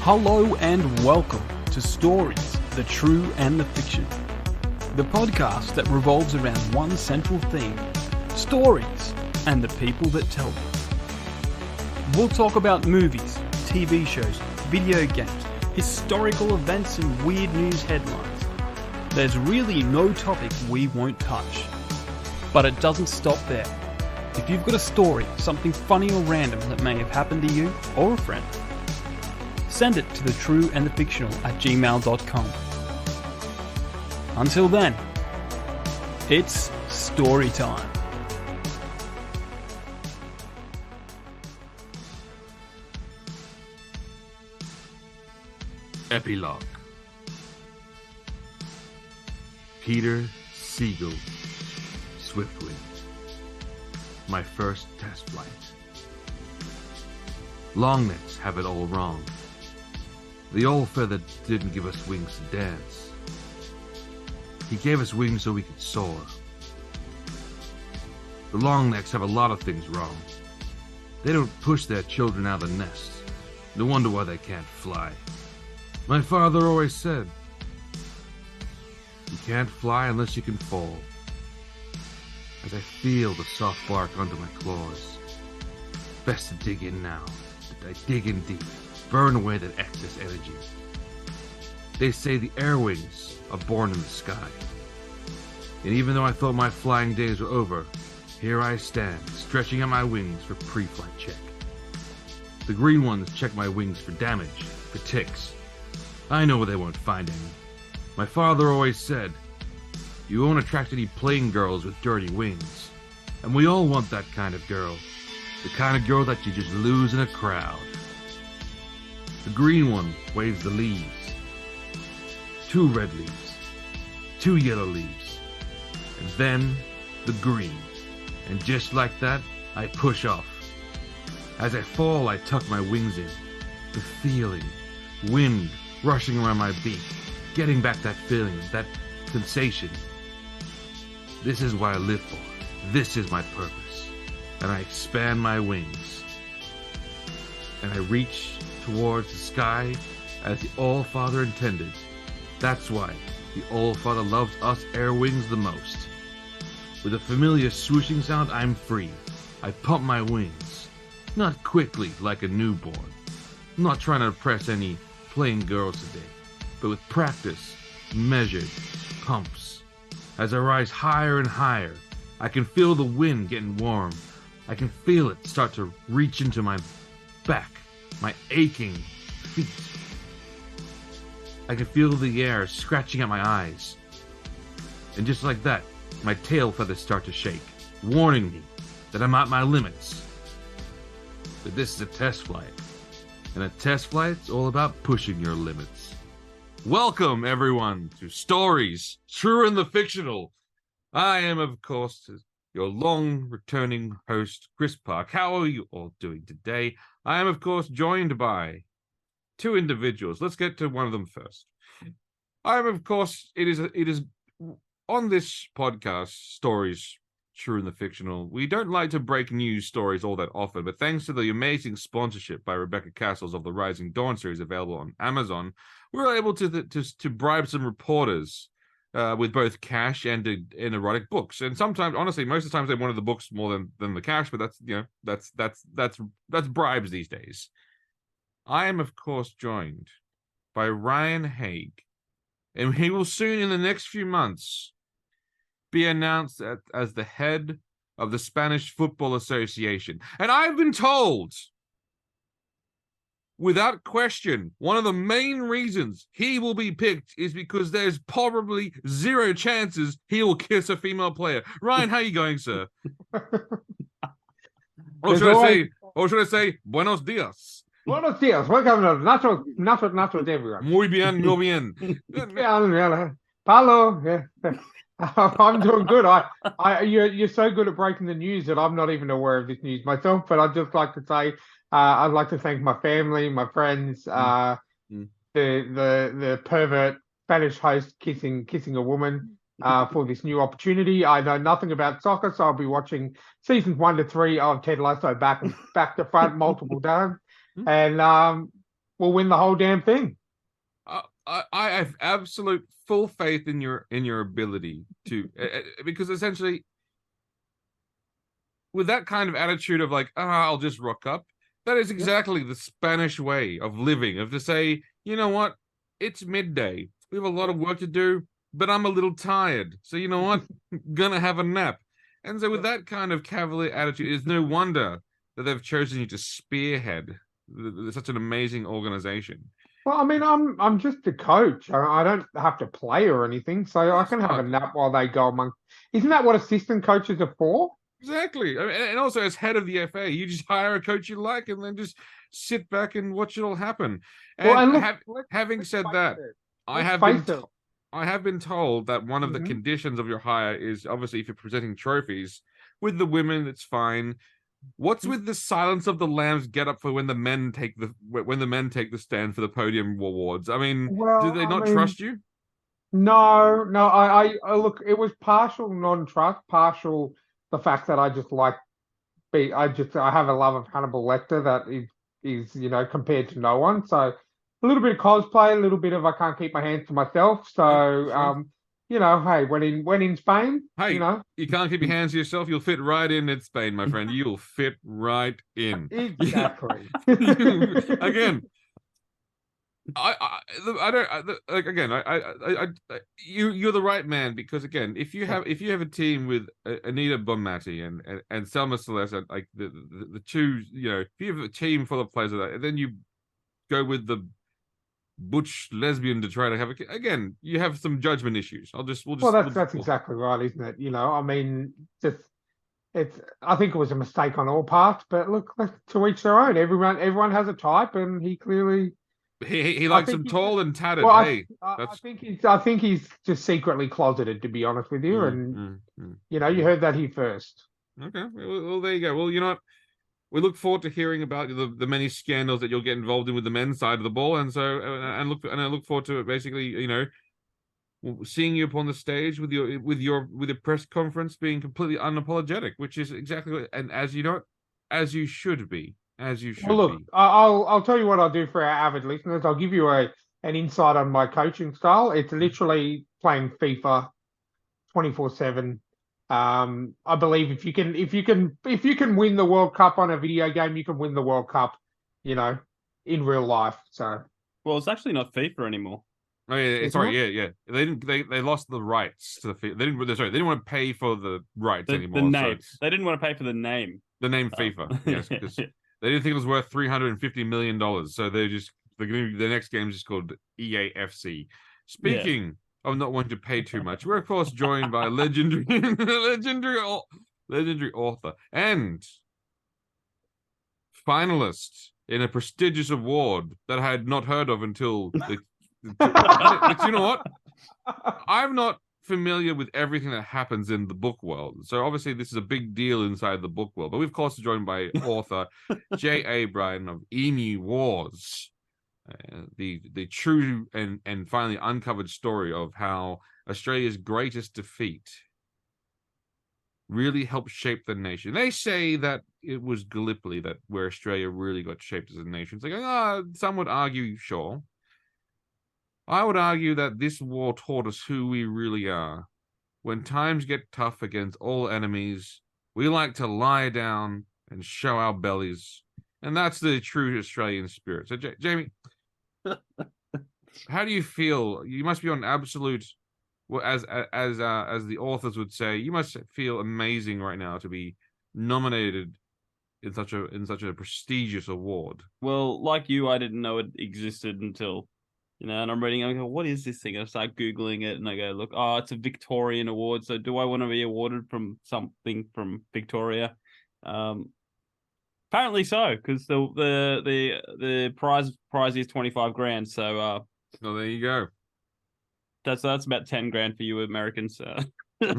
Hello and welcome to Stories, the True and the Fiction. The podcast that revolves around one central theme, stories, and the people that tell them. We'll talk about movies, TV shows, video games, historical events, and weird news headlines. There's really no topic we won't touch. But it doesn't stop there. If you've got a story, something funny or random that may have happened to you or a friend, send it to thetrueandthefictional@gmail.com. Until then, it's story time. Epilogue. Peter Siegel, Swiftwind. My first test flight. Longnecks have it all wrong. The old feather didn't give us wings to dance. He gave us wings so we could soar. The longnecks have a lot of things wrong. They don't push their children out of the nest. No wonder why they can't fly. My father always said, you can't fly unless you can fall. As I feel the soft bark under my claws. Best to dig in now. I dig in deep, burn away that excess energy. They say the air wings are born in the sky. And even though I thought my flying days were over, here I stand, stretching out my wings for pre-flight check. The green ones check my wings for damage, for ticks. I know they won't find any. My father always said, you won't attract any plain girls with dirty wings. And we all want that kind of girl. The kind of girl that you just lose in a crowd. The green one waves the leaves. 2 red leaves. 2 yellow leaves. And then the green. And just like that, I push off. As I fall, I tuck my wings in. The feeling. Wind rushing around my beak. Getting back that feeling, that sensation. This is what I live for. This is my purpose. And I expand my wings. And I reach towards the sky as the All-Father intended. That's why the All-Father loves us air wings the most. With a familiar swooshing sound, I'm free. I pump my wings. Not quickly like a newborn. I'm not trying to impress any plain girls today. But with practice, measured pumps. As I rise higher and higher, I can feel the wind getting warm. I can feel it start to reach into my back, my aching feet. I can feel the air scratching at my eyes. And just like that, my tail feathers start to shake, warning me that I'm at my limits. But this is a test flight. And a test flight's all about pushing your limits. Welcome, everyone, to Stories, True and the Fictional. I am, of course, your long-returning host, Chris Park. How are you all doing today? I am, of course, joined by 2 individuals. Let's get to one of them first. I am, of course, it is on this podcast, Stories, True and the Fictional. We don't like to break news stories all that often, but thanks to the amazing sponsorship by Rebecca Cassells of the Rising Dawn series available on Amazon, we were able to bribe some reporters with both cash and erotic books. And sometimes, honestly, most of the times they wanted the books more than the cash, but that's bribes these days. I am, of course, joined by Ryan Haig, and he will soon, in the next few months, be announced as the head of the Spanish Football Association. And I've been told, without question, one of the main reasons he will be picked is because there's probably 0 chances he will kiss a female player. Ryan, how are you going, sir? Or should I say, buenos dias? Buenos dias. Welcome to Nacho everyone. Muy bien, muy bien. Paulo. Yeah. I'm doing good. You're so good at breaking the news that I'm not even aware of this news myself. But I'd just like to say, I'd like to thank my family, my friends, the pervert Spanish host kissing a woman for this new opportunity. I know nothing about soccer, so I'll be watching seasons 1 to 3 of Ted Lasso back to front multiple times. And we'll win the whole damn thing. I have absolute full faith in your ability to because essentially with that kind of attitude of like, I'll just rock up. That is exactly the Spanish way of living, of to say, you know what, it's midday. We have a lot of work to do, but I'm a little tired. So you know what, gonna have a nap. And so with that kind of cavalier attitude, it's no wonder that they've chosen you to spearhead such an amazing organization. Well, I mean, I'm just a coach. I don't have to play or anything, so I can have a nap while they go among. Isn't that what assistant coaches are for? Exactly. I mean, and also as head of the FA, you just hire a coach you like and then just sit back and watch it all happen. And, well, and look, having said that, I have been told that one of the conditions of your hire is obviously if you're presenting trophies with the women, it's fine. What's with the Silence of the Lambs get up for when the men take the stand for the podium awards? I mean, do they not trust you? No, no. I look. It was partial non-trust, partial the fact that I just like I have a love of Hannibal Lecter that is compared to no one. So a little bit of cosplay, a little bit of I can't keep my hands to myself. So hey, when in Spain, hey, you can't keep your hands to yourself. You'll fit right in Spain, my friend. You'll fit right in. Exactly. Again, you're the right man because again, if you have a team with Anita Bonmati and Selma Celeste, like the two, if you have a team full of players like that, and then you go with the butch lesbian to try to have again, you have some judgment issues. That's exactly right, isn't it? I mean, I think it was a mistake on all parts, but look, to each their own. Everyone has a type, and he clearly. He likes them tall and tattered. Well, hey, I think he's just secretly closeted, to be honest with you. You heard that here first. Okay, well, there you go. Well, you know what? We look forward to hearing about the many scandals that you'll get involved in with the men's side of the ball, and I look forward to basically, seeing you upon the stage with your press conference being completely unapologetic, which is exactly and as you should be. Well, look, I'll tell you what I'll do for our avid listeners. I'll give you an insight on my coaching style. It's literally playing FIFA 24/7. I believe if you can win the World Cup on a video game, you can win the World Cup, in real life. So, well, it's actually not FIFA anymore. Oh yeah, sorry, yeah. They lost the rights to the FIFA. They didn't want to pay for the rights anymore. The name. They didn't want to pay for the name. The name FIFA, yes, because they didn't think it was worth $350 million. So the next game is just called EAFC. Speaking of not wanting to pay too much, we're of course joined by legendary author and finalist in a prestigious award that I had not heard of until. But you know what? I'm not familiar with everything that happens in the book world. So obviously this is a big deal inside the book world. But we've of course joined by author J.A. Bryan of Emu Wars. The true and finally uncovered story of how Australia's greatest defeat really helped shape the nation. They say that it was Gallipoli that where Australia really got shaped as a nation. It's like, some would argue, sure. I would argue that this war taught us who we really are. When times get tough against all enemies, we like to lie down and show our bellies. And that's the true Australian spirit. So, Jamie, how do you feel? You must be on absolute, as the authors would say, you must feel amazing right now to be nominated in such a prestigious award. Well, like you, I didn't know it existed until, and I'm reading, I go, what is this thing? I start Googling it and I go, look, it's a Victorian award. So do I want to be awarded from something from Victoria? Apparently so, because the prize is 25 grand. So well, there you go. That's about 10 grand for you Americans. It's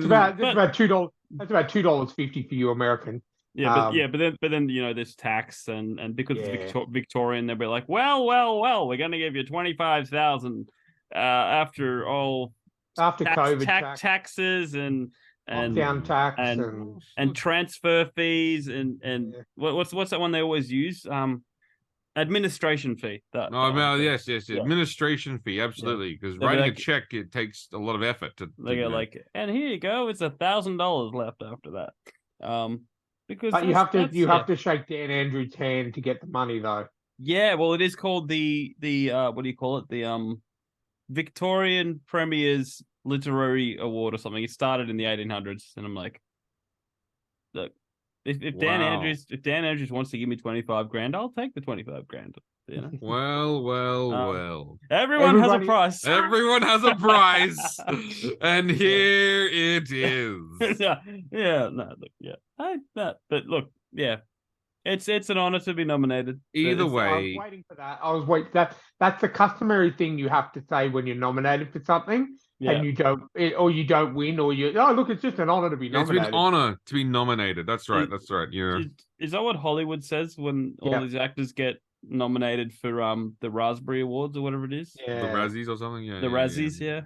about $2. That's about $2.50 for you American. Yeah, but then there's tax and because it's Victorian, they'll be like, well, we're going to give you 25,000 after COVID taxes and and Lockdown tax and and transfer fees and Yeah. what's that one they always use? Administration fee. That Oh, one. yes. Yeah. Administration fee, absolutely. Because They'll be writing a like- check, it takes a lot of effort to They you go know. like, and here you go, it's $1,000 left after that. Because But you that's- have to shake Dan Andrews' hand to get the money though. Yeah, well, it is called the what do you call it? The Victorian Premier's Literary Award or something. It started in the 1800s, and I'm like, look, if Dan Wow. Andrews wants to give me 25 grand, I'll take the 25 grand. You know, Well. everyone has a Everybody- price. Everyone has a prize, and here it is. yeah, no, look, yeah, but look, yeah, it's an honor to be nominated. but Either it's- I was way, waiting for that. That's the customary thing you have to say when you're nominated for something, yeah. and you don't win, or look, it's just an honor to be it's been nominated. an honor to be nominated. That's right. It- That's right. Yeah. Is that what Hollywood says when all Yeah. these actors get nominated for the Raspberry Awards or whatever it is? Yeah, The Razzies or something. Yeah. The yeah, Razzies, yeah.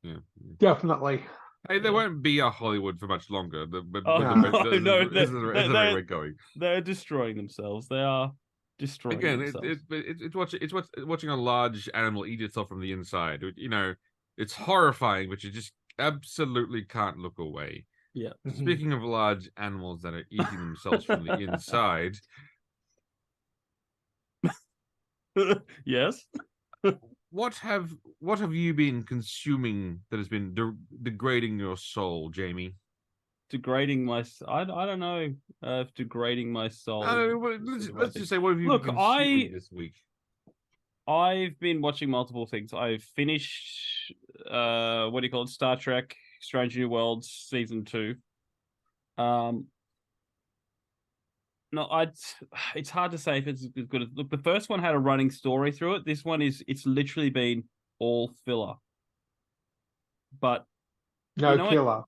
yeah. Yeah. definitely. Hey, there Yeah. won't be a Hollywood for much longer. Oh, no, this is the way we're going. They're destroying themselves. They are destroying Again, themselves. it's watching a large animal eat itself from the inside. You know, it's horrifying, but you just absolutely can't look away. Yeah. Speaking of large animals that are eating themselves from the inside, Yes. what have you been consuming that has been degrading your soul, Jamie? Degrading my. I don't know if degrading my soul. Let's just say, what have you Look, been consuming this week? I've been watching multiple things. I've finished what do you call it? Star Trek Strange New Worlds season 2. No, it's hard to say if it's as good as look, the first one had a running story through it. This one it's literally been all filler. But No You know what? killer.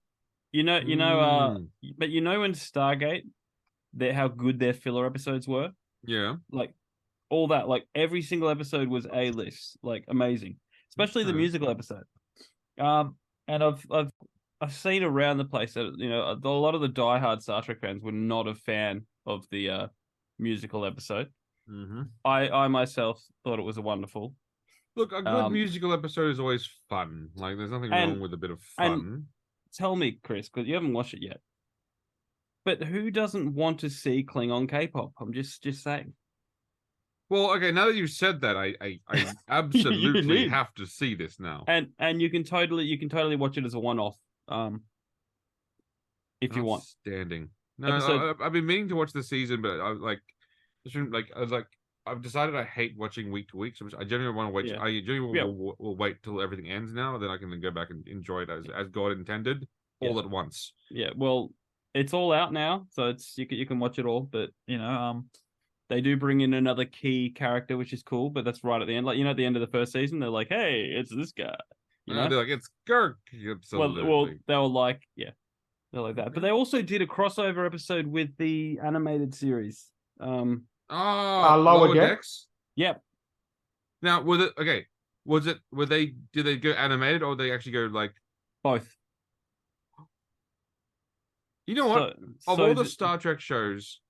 but you know in Stargate how good their filler episodes were? Yeah. Like all that, like every single episode was A-list, like amazing, especially the Okay. musical episode. And I've seen around the place that a lot of the diehard Star Trek fans were not a fan of the musical episode. Mm-hmm. I myself thought it was a wonderful. Look, a good musical episode is always fun. Like, there's nothing wrong with a bit of fun. Tell me, Chris, because you haven't watched it yet. But who doesn't want to see Klingon K-pop? I'm just saying. Well, okay, now that you've said that, I absolutely need. have to see this now. And you can totally watch it as a one-off. If you want. Outstanding. No, I've been meaning to watch the season, but I've decided I hate watching week to week. So I generally want to wait. Yeah. I generally will wait till everything ends now, then I can then go back and enjoy it as God intended, all at once. Yeah, well, it's all out now, so you can watch it all. But they do bring in another key character, which is cool. But that's right at the end. Like at the end of the first season, they're like, "Hey, it's this guy." They're like, "It's Kirk." Absolutely. Well, they were like, yeah, they're like that. But they also did a crossover episode with the animated series. Lower Decks? Yep. Now, was it okay? Did they go animated or did they actually go like Both. You know what? Of So all the Star Trek shows,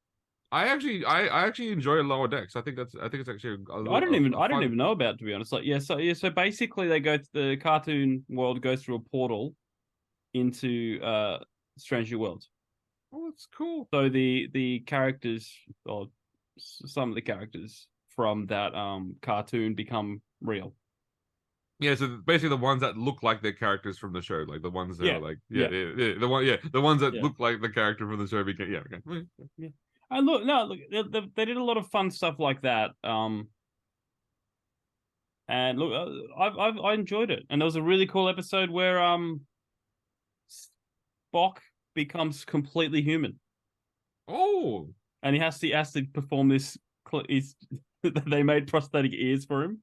I actually enjoy Lower Decks. I think it's actually I don't even know about it, to be honest. Like so basically they go to the cartoon world, goes through a portal into Strange New Worlds. Oh, that's cool. So the characters, or some of the characters from that cartoon become real. Yeah, so basically the ones that look like their characters from the show, like the ones that are like the ones that look like the character from the show became okay. Yeah. And look, they did a lot of fun stuff like that. And look, I enjoyed it. And there was a really cool episode where Spock becomes completely human. Oh, and he has to perform this. They made prosthetic ears for him,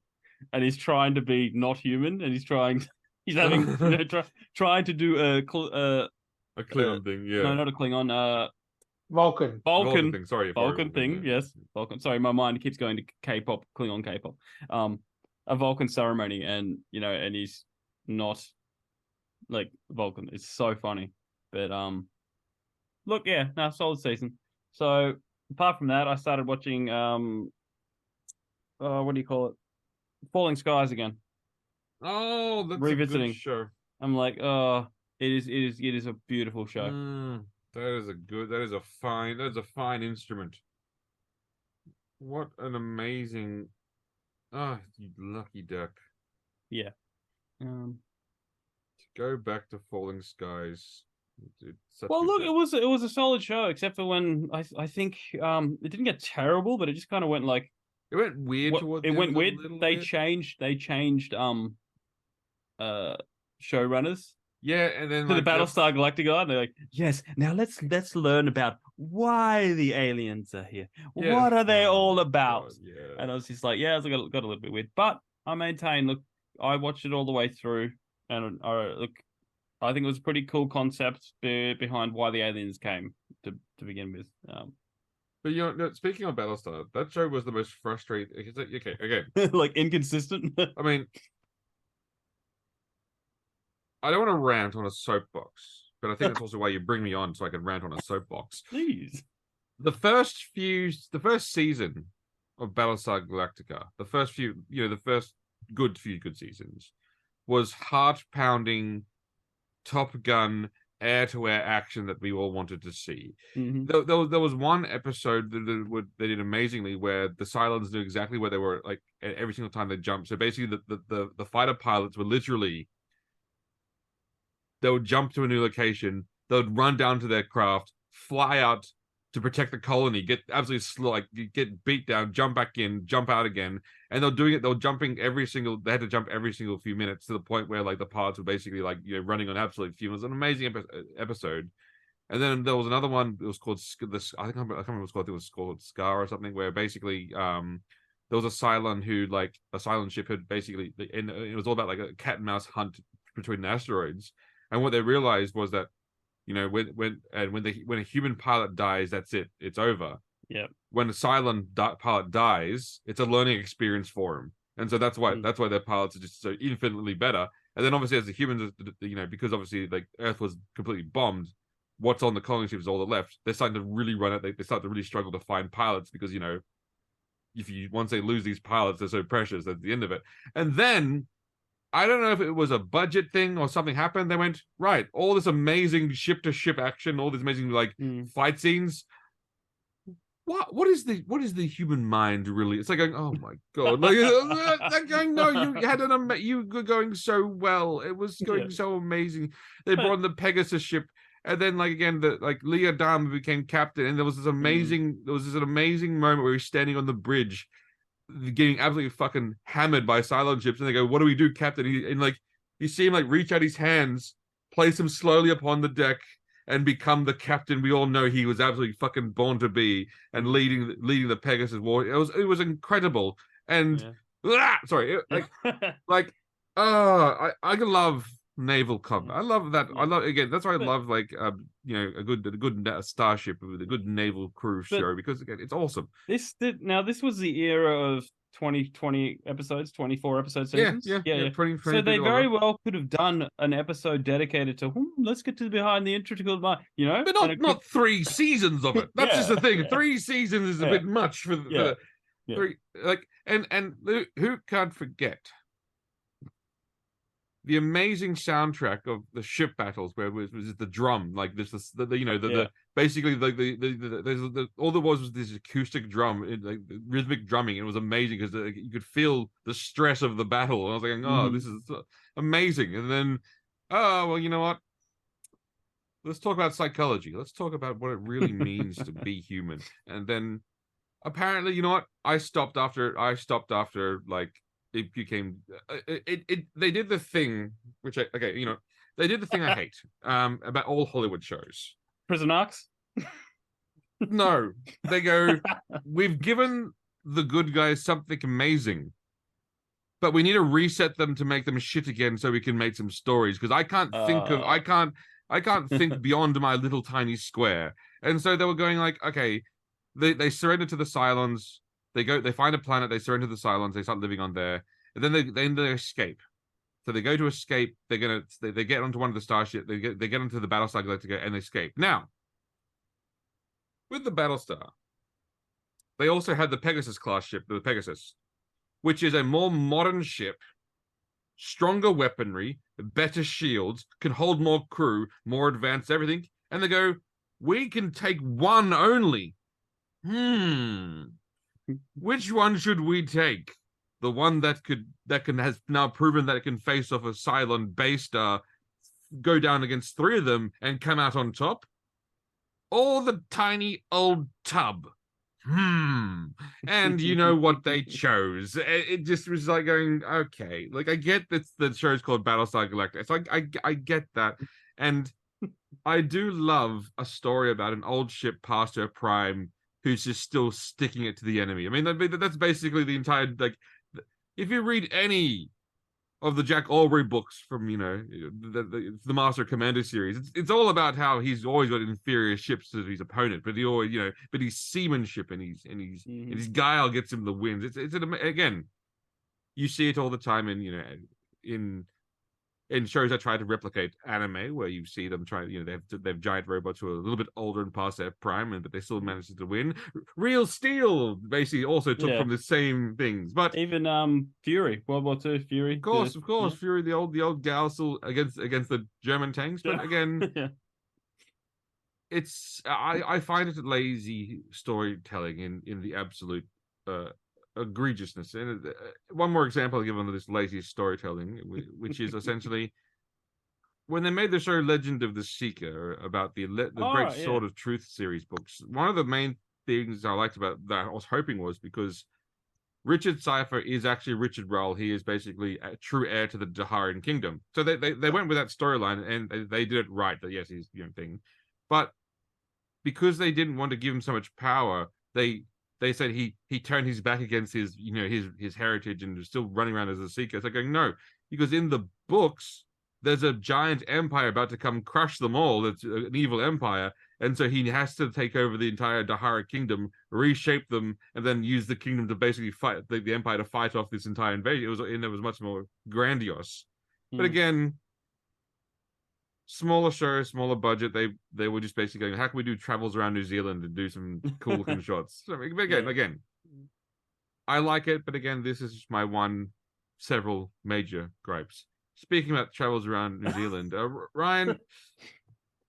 and he's trying to be not human, and he's having trying to do a Klingon thing. Yeah, no, not a Klingon. Vulcan thing. Sorry, Vulcan thing. Yeah. Yes, Vulcan. Sorry, my mind keeps going to K-pop, Klingon K-pop. A Vulcan ceremony, and and he's not like Vulcan. It's so funny. But look, yeah, no, solid season. So apart from that, I started watching what do you call it? Falling Skies again. Oh, that's a Revisiting. good show. I'm like, it is a beautiful show. That is a fine instrument. What an amazing, you lucky duck. Yeah. To go back to Falling Skies. Well, look, it was a solid show, except for when I think it didn't get terrible, but it just kind of went like it went weird towards it the went end a weird. little They bit. changed showrunners Yeah, and then to the like Battlestar Galactica, and they're like, yes, now let's learn about why the aliens are here. Yeah. What are they Oh all my about? God, yeah. And I was just like, yeah, it got a little bit weird, but I maintain. Look, I watched it all the way through, and look, I think it was a pretty cool concept behind why the aliens came to begin with. But you know, no, speaking of Battlestar, that show was the most frustrating. Okay. Like inconsistent. I mean, I don't want to rant on a soapbox, but I think that's also why you bring me on so I can rant on a soapbox. Please. The first season of Battlestar Galactica, the first few good seasons, was heart-pounding Top Gun air-to-air action that we all wanted to see. Mm-hmm. There was one episode that they did amazingly where the Cylons knew exactly where they were, like every single time they jumped. So basically, the fighter pilots were literally, they would jump to a new location, they would run down to their craft, fly out to protect the colony, get absolutely get beat down, jump back in, jump out again, and they're doing it. They had to jump every single few minutes to the point where like the pilots were basically like running on absolute fumes. It was an amazing episode. And then there was another one. It was called this. I can't remember what it was called. It was called Scar or something. Where basically there was a Cylon ship had basically, and it was all about like a cat and mouse hunt between asteroids. And what they realized was that, when a human pilot dies, that's it. It's over. Yeah. When a Cylon pilot dies, it's a learning experience for him, and so that's why their pilots are just so infinitely better. And then obviously as the humans, because obviously like Earth was completely bombed, what's on the colony ship is all that left. They're starting to really run it. They start to really struggle to find pilots because once they lose these pilots, they're so precious. That's the end of it. And then, I don't know if it was a budget thing or something happened. They went, right, all this amazing ship-to-ship action, all these amazing fight scenes. What is the human mind really? It's like going, oh my God, like they're going, no, you were going so well. It was going so amazing. They brought in the Pegasus ship, and then Leah Dahmer became captain, and there was this amazing moment where he's standing on the bridge, getting absolutely fucking hammered by Cylon ships, and they go, "What do we do, Captain?" You see him reach out his hands, place him slowly upon the deck, and become the captain we all know he was absolutely fucking born to be, and leading the Pegasus war. It was incredible. And I love naval combat. I love that. I love, again, that's why I love a good starship with a good naval crew show, because again, it's awesome. This was the era of 20 episodes, 24 episode seasons. Yeah. 20, so they very well could have done an episode dedicated to let's get to behind the intricate, but not 3 seasons of it. That's just the thing. 3 seasons is a bit much for the 3. And who can't forget the amazing soundtrack of the ship battles, where it was the drum, basically all there was this acoustic drum, rhythmic drumming. It was amazing because you could feel the stress of the battle. And I was like, oh, this is amazing. And then, oh well, you know what? Let's talk about psychology. Let's talk about what it really means to be human. And then, apparently, you know what? I stopped after it became they did the thing they did the thing I hate about all Hollywood shows. Prison Arcs. No, they go, we've given the good guys something amazing, but we need to reset them to make them shit again so we can make some stories, because I can't think beyond my little tiny square. And so they were going okay, they surrender to the Cylons. They find a planet, they surrender to the Cylons, they start living on there, and then they escape So they go to escape. They get onto one of the starships. They get onto the Battlestar Galactica and they escape. Now, with the Battlestar, they also had the Pegasus class ship, the Pegasus, which is a more modern ship, stronger weaponry, better shields, can hold more crew, more advanced everything. And they go, we can take one only. Which one should we take? The one that has now proven that it can face off a Cylon Baystar, go down against 3 of them and come out on top? Or the tiny old tub? And you know what they chose. It just was like going, okay. Like, I get that the show's called Battlestar Galactica. So I get that. And I do love a story about an old ship past her prime who's just still sticking it to the enemy. I mean, that's basically the entire, like, if you read any of the Jack Aubrey books from, the Master Commander series, it's all about how he's always got inferior ships to his opponent, but he always, but his seamanship and his guile gets him the wins. Again, you see it all the time in shows that try to replicate anime, where you see them try, they have giant robots who are a little bit older and past their prime, but they still manage to win. Real Steel basically also took from the same things, but even Fury, World War II, Fury, of course, Fury, the old gal still against the German tanks, but again, I find it lazy storytelling in the absolute egregiousness. And one more example I'll give on this lazy storytelling, which is essentially when they made the show Legend of the Seeker about the Great Sword of Truth series books. One of the main things I liked about that, I was hoping, was because Richard Cypher is actually Richard Rull. He is basically a true heir to the Daharian kingdom. So they went with that storyline and they did it right. That yes, he's thing, but because they didn't want to give him so much power, they said he turned his back against his heritage and was still running around as a seeker. It's like going, no, because in the books there's a giant empire about to come crush them all. It's an evil empire, and so he has to take over the entire Dahara kingdom, reshape them, and then use the kingdom to basically fight the empire to fight off this entire invasion. It was much more grandiose. But again, smaller show, smaller budget. They were just basically going, how can we do travels around New Zealand and do some cool looking shots? So again, I like it, but again, this is my several major gripes. Speaking about travels around New Zealand, Ryan,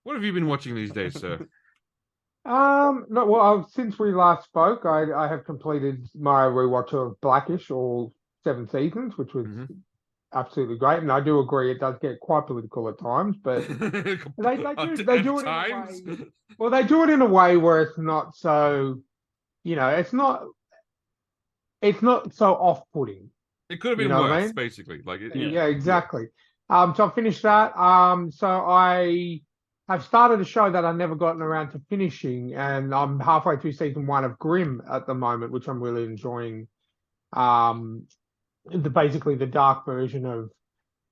what have you been watching these days, sir? No, well, since we last spoke, I have completed my rewatch of Blackish, all 7 seasons, which was absolutely great, and I do agree it does get quite political at times, but they do it in a way. Well, they do it in a way where it's not so, it's not so off-putting. It could have been worse, basically. Yeah, exactly. So I finished that. So I've started a show that I've never gotten around to finishing, and I'm halfway through season 1 of Grimm at the moment, which I'm really enjoying. Basically the dark version of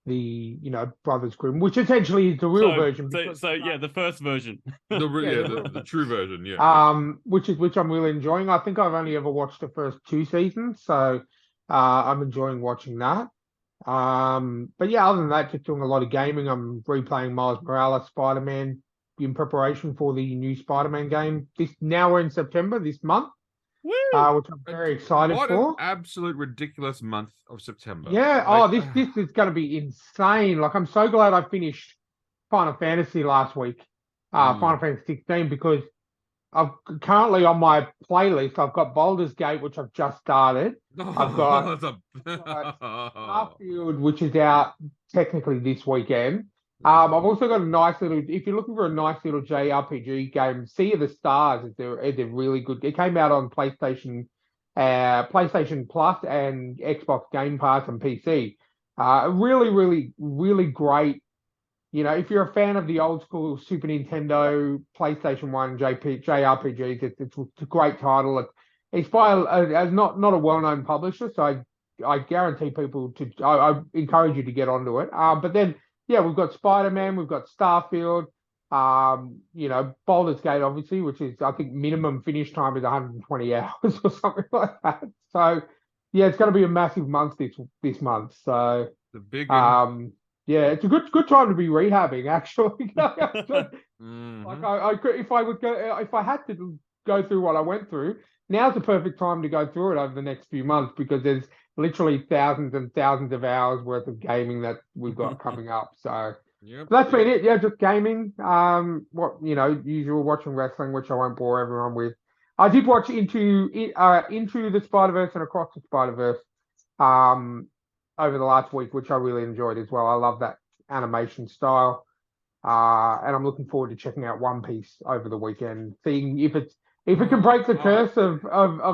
the Brothers Grimm, which essentially is the real version. The first version, the true version, which I'm really enjoying. I think I've only ever watched the first 2 seasons, so I'm enjoying watching that. But yeah, other than that, just doing a lot of gaming. I'm replaying Miles Morales Spider-Man in preparation for the new Spider-Man game. Now we're in September this month. Which I'm very excited for. What an absolute ridiculous month of September. Yeah. This is going to be insane. Like, I'm so glad I finished Final Fantasy last week, Final Fantasy 16, because I've currently on my playlist, I've got Baldur's Gate, which I've just started. I've got Starfield, which is out technically this weekend. I've also got a nice little, if you're looking for a nice little JRPG game, Sea of the Stars they're really good. It came out on PlayStation Plus and Xbox Game Pass and PC. Really, really, really great. If you're a fan of the old school Super Nintendo, PlayStation 1 JRPGs, it's a great title. It's by not a well-known publisher, so I guarantee people I encourage you to get onto it. But then, yeah, we've got Spider-Man, we've got Starfield, Baldur's Gate, obviously, which is, I think, minimum finish time is 120 hours or something like that. So, yeah, it's going to be a massive month this month. So, The big Yeah, it's a good time to be rehabbing, actually. Mhm. Like I could, if I had to go through what I went through, now's the perfect time to go through it over the next few months because there's literally thousands and thousands of hours worth of gaming that we've got coming up. So Yep, that's been yep. it. Yeah, just gaming. What usual watching wrestling, which I won't bore everyone with. I did watch into the Spider-Verse and Across the Spider-Verse um over the last week, which I really enjoyed as well. I love that animation style. And I'm looking forward to checking out One Piece over the weekend, seeing if it can break the curse of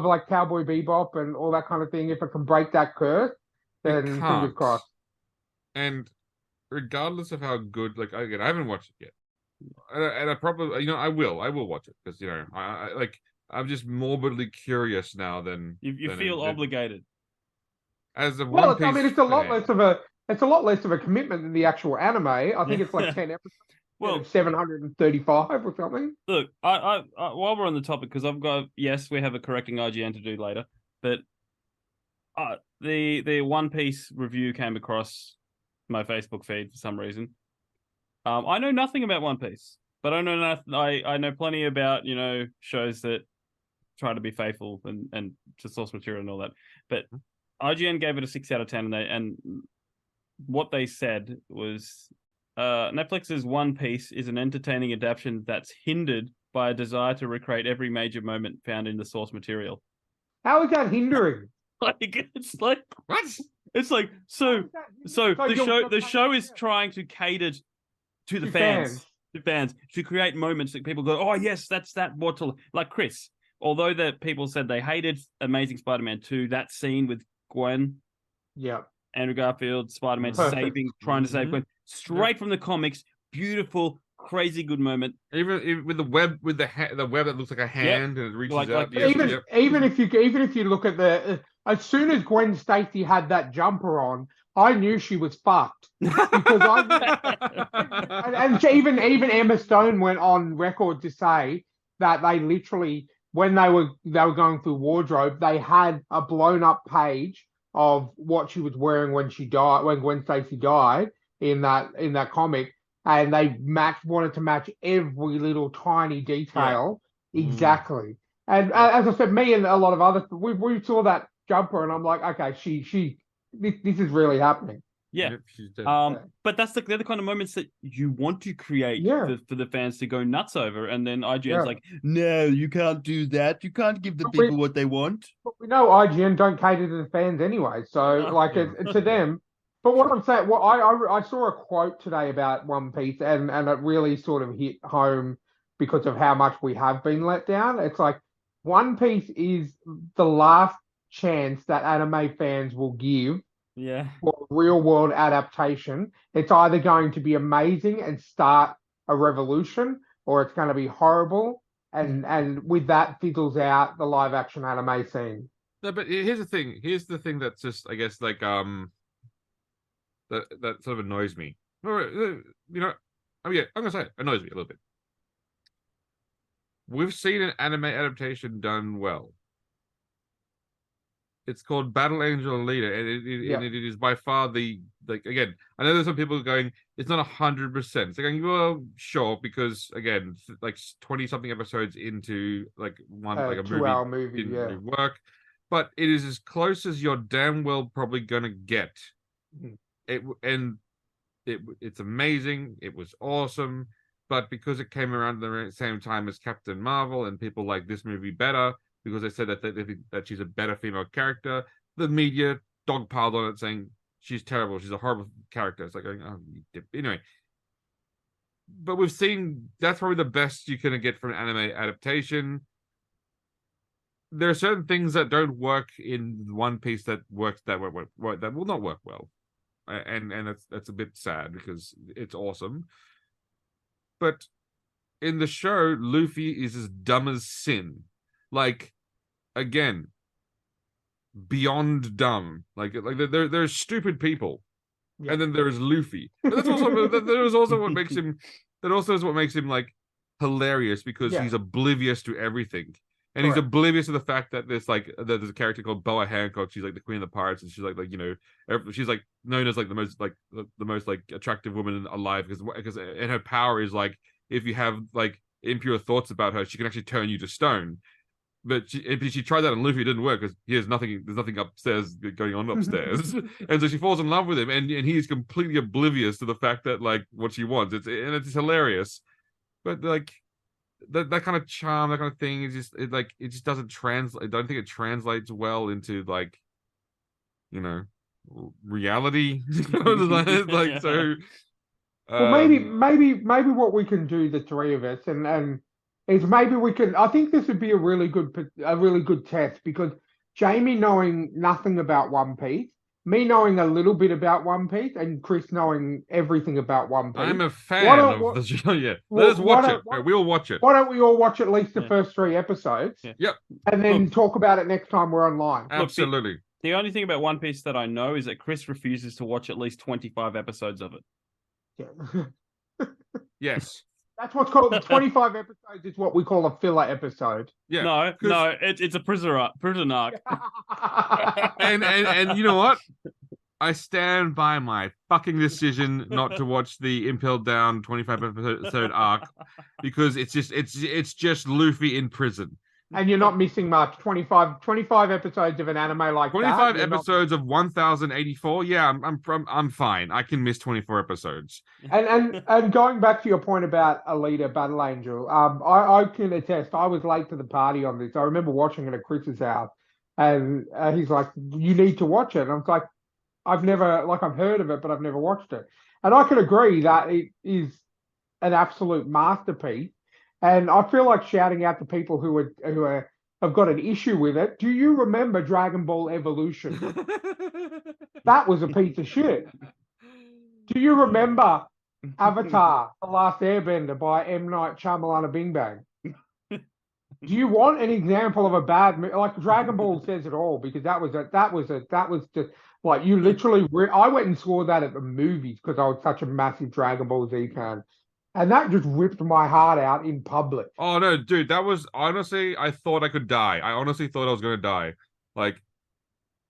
like Cowboy Bebop and all that kind of thing. If it can break that curse, It then fingers can't. crossed. And regardless of how good, like again, I haven't watched it yet, and I probably, I will watch it because I'm just morbidly curious now than You feel obligated. as a Well, One Piece it's a lot fan. less of a commitment than the actual anime. I think it's like 10 episodes Well, of 735 or something. look, I while we're on the topic, because I've got yes, we have a correcting IGN to do later, but the One Piece review came across my Facebook feed for some reason. I know nothing about One Piece, but I know nothing. I know plenty about shows that try to be faithful and to source material and all that. But IGN gave it a 6 out of 10, and what they said was Netflix's One Piece is an entertaining adaptation that's hindered by a desire to recreate every major moment found in the source material. How is that hindering? Like it's like What? It's like so the show is trying to cater to the fans. To fans, to create moments that people go, oh yes, that's that bottle. Like Chris, although that people said they hated Amazing Spider-Man 2, that scene with Gwen, Yeah. Andrew Garfield, Spider-Man Perfect. trying to save Gwen, straight from the comics, beautiful, crazy good moment. Even with the web, with the web that looks like a hand and it reaches Like- out. like- Even if you look at as soon as Gwen Stacy had that jumper on, I knew she was fucked because even Emma Stone went on record to say that they literally, when they were going through wardrobe, they had a blown up page of what she was wearing when Gwen Stacy died in that comic, and they wanted to match every little tiny detail exactly. And as I said, me and a lot of others, we saw that jumper, and I'm like, okay, this is really happening. Yeah. Yep, she's dead. But that's they're the kind of moments that you want to create for the fans to go nuts over, and then IGN's like, no, you can't do that. You can't give the people what they want. But we know IGN don't cater to the fans anyway, so to them. But what I'm saying, I saw a quote today about One Piece, and it really sort of hit home because of how much we have been let down. It's like One Piece is the last chance that anime fans will give for a real world adaptation. It's either going to be amazing and start a revolution, or it's going to be horrible and with that fizzles out the live action anime scene. No, but here's the thing. Here's the thing that's just, I guess, like that sort of annoys me. I'm gonna say it annoys me a little bit. We've seen an anime adaptation done well. It's called Battle Angel Alita, and it is by far again, I know there's some people going, it's not 100%. It's going, well, sure, because again, like 20-something episodes into like a 2-hour movie didn't work, but it is as close as you're damn well probably gonna get. It's amazing. It was awesome, but because it came around at the same time as Captain Marvel, and people like this movie better because they said that they think that she's a better female character, the media dogpiled on it saying she's terrible, she's a horrible character. It's like going, oh, anyway. But we've seen that's probably the best you can get from an anime adaptation. There are certain things that don't work in One Piece that will not work well. And that's a bit sad because it's awesome. But in the show, Luffy is as dumb as sin. Like, again, beyond dumb. Like there's stupid people, and then there's Luffy. But that's also that is also what makes him. That also is what makes him like hilarious because he's oblivious to everything. And he's Correct. oblivious to the fact that there's a character called Boa Hancock. She's like the queen of the pirates, and she's like she's like known as like the most like attractive woman alive because and her power is like if you have like impure thoughts about her, she can actually turn you to stone. But she tried that on Luffy, it didn't work because there's nothing upstairs going on upstairs, and so she falls in love with him, and he's completely oblivious to the fact that like what she wants. It's hilarious, but like. That kind of charm, that kind of thing, it just doesn't translate. I don't think it translates well into like, reality. Like so. Well, maybe what we can do, the three of us, and is maybe we can. I think this would be a really good test because Jamie knowing nothing about One Piece, me knowing a little bit about One Piece, and Chris knowing everything about One Piece. I'm a fan of the show. Yeah, let us watch it. We'll watch it. Why don't we all watch at least the first 3 episodes? Yeah. Yep. And then talk about it next time we're online. Absolutely. The only thing about One Piece that I know is that Chris refuses to watch at least 25 episodes of it. Yeah. Yes. That's what's called 25 episodes is what we call a filler episode. Yeah. No, it's a prison arc. And you know what? I stand by my fucking decision not to watch the Impelled Down 25 episode arc because it's just Luffy in prison. And you're not missing much. 25 episodes of an anime like 25 episodes of 1084. Yeah, I'm fine. I can miss 24 episodes. And going back to your point about Alita Battle Angel, I can attest. I was late to the party on this. I remember watching it at Chris's house, and he's like, "You need to watch it." And I was like, I've heard of it, but I've never watched it. And I can agree that it is an absolute masterpiece. And I feel like shouting out to people who have got an issue with it. Do you remember Dragon Ball Evolution? That was a piece of shit. Do you remember Avatar: The Last Airbender by M. Night Shyamalan Bing Bang? Do you want an example of a bad movie? Like Dragon Ball says it all because that was just like you literally. I went and saw that at the movies because I was such a massive Dragon Ball Z fan. And that just ripped my heart out in public. Oh no, dude, that was honestly, I thought I could die. I honestly thought I was gonna die. Like,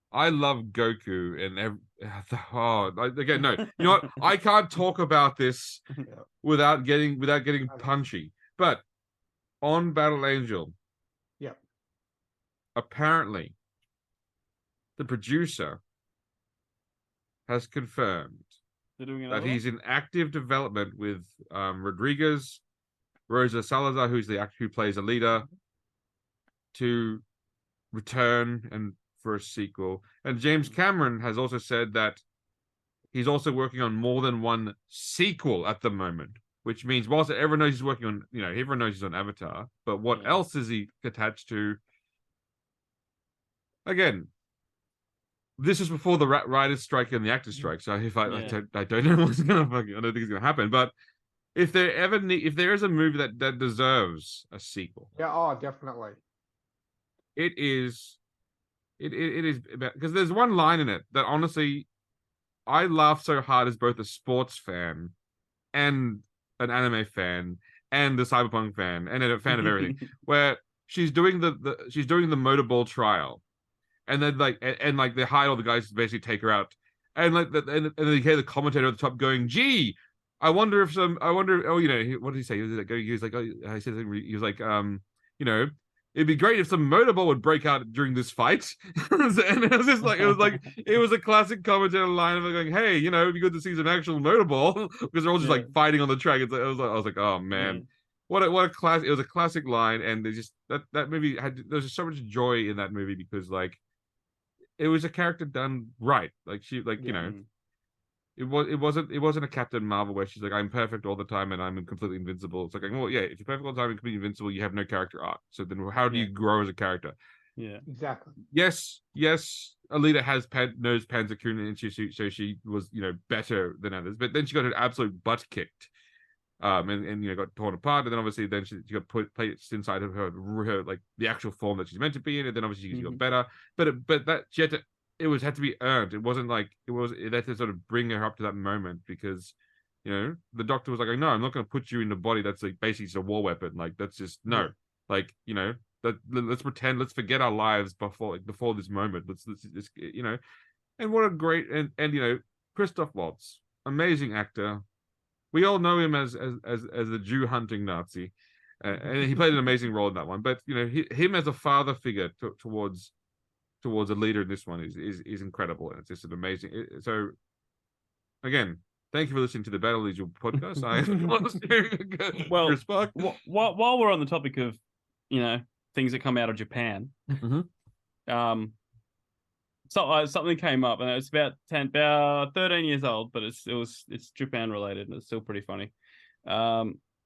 I love Goku and again, no, you know what? I can't talk about this without getting punchy. But on Battle Angel, apparently, the producer has confirmed that he's in active development with Rodriguez, Rosa Salazar, who's the actor who plays Alita, to return and for a sequel. And James Cameron has also said that he's also working on more than one sequel at the moment, which means whilst everyone knows he's working on, everyone knows he's on Avatar, but what else is he attached to? Again, this is before the writers' strike and the actors' strike, so I don't know what's gonna fucking. I don't think it's gonna happen. But if there is a movie that deserves a sequel, definitely, it is because there's one line in it that honestly, I laugh so hard as both a sports fan and an anime fan and a cyberpunk fan and a fan of everything, where she's doing the motorball trial. And then they hide all the guys to basically take her out, and and then you hear the commentator at the top going, "Gee, I wonder if what did he say? He was like, it'd be great if some motorball would break out during this fight." And it was a classic commentator line of going, "Hey, it'd be good to see some actual motorball," because they're all just like fighting on the track. I was like, oh man. What a classic! It was a classic line, and they just that movie there's just so much joy in that movie because it was a character done right. It wasn't a Captain Marvel where she's like, I'm perfect all the time and I'm completely invincible. It's like, well, yeah, if you're perfect all the time and completely invincible, you have no character arc. So then how do you grow as a character? Yeah, exactly. Yes, Alita knows Panzer-kun, and so she was better than others, but then she got her absolute butt kicked. And got torn apart, and then obviously she got placed inside of her like the actual form that she's meant to be in, and then obviously she got better. But that she had to, had to be earned. It wasn't like it had to sort of bring her up to that moment because the doctor was like, no, I'm not going to put you in the body that's like basically just a war weapon. Like that's just no. Like let's pretend, let's forget our lives before this moment. Let's and what a great and Christoph Waltz, amazing actor. We all know him as a Jew hunting Nazi, and he played an amazing role in that one. But him as a father figure towards a leader in this one is incredible, and it's just an amazing. So again, thank you for listening to the Battle Legion podcast. Well, Spark. while we're on the topic of things that come out of Japan, so something came up, and it's about 13 years old, but it's Japan related, and it's still pretty funny. I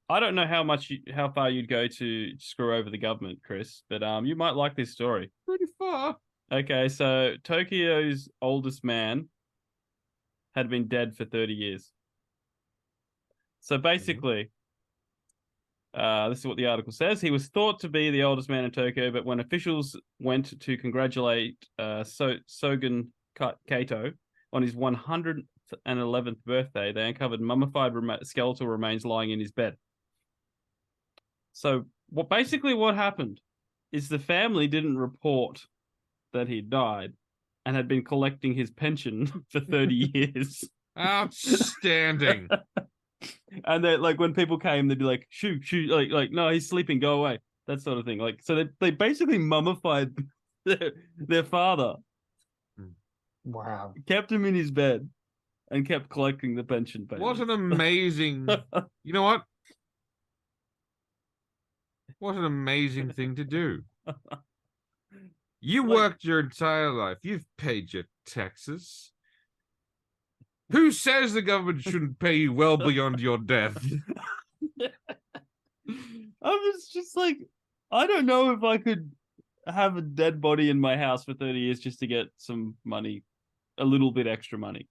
don't know how far you'd go to screw over the government, Chris, but you might like this story. Pretty far. Okay, so Tokyo's oldest man had been dead for 30 years. So basically, this is what the article says. He was thought to be the oldest man in Tokyo, but when officials went to congratulate Shogun Kato on his 111th birthday, they uncovered mummified skeletal remains lying in his bed. So what happened is the family didn't report that he died and had been collecting his pension for 30 years. Outstanding. And they when people came, they'd be like, shoot, like no, he's sleeping, go away, that sort of thing. So they basically mummified their father. Wow. Kept him in his bed and kept collecting the pension payments. What an amazing you know what? What an amazing thing to do. You worked your entire life. You've paid your taxes. Who says the government shouldn't pay you well beyond your death? I'm just like, I don't know if I could have a dead body in my house for 30 years just to get some money, a little bit extra money.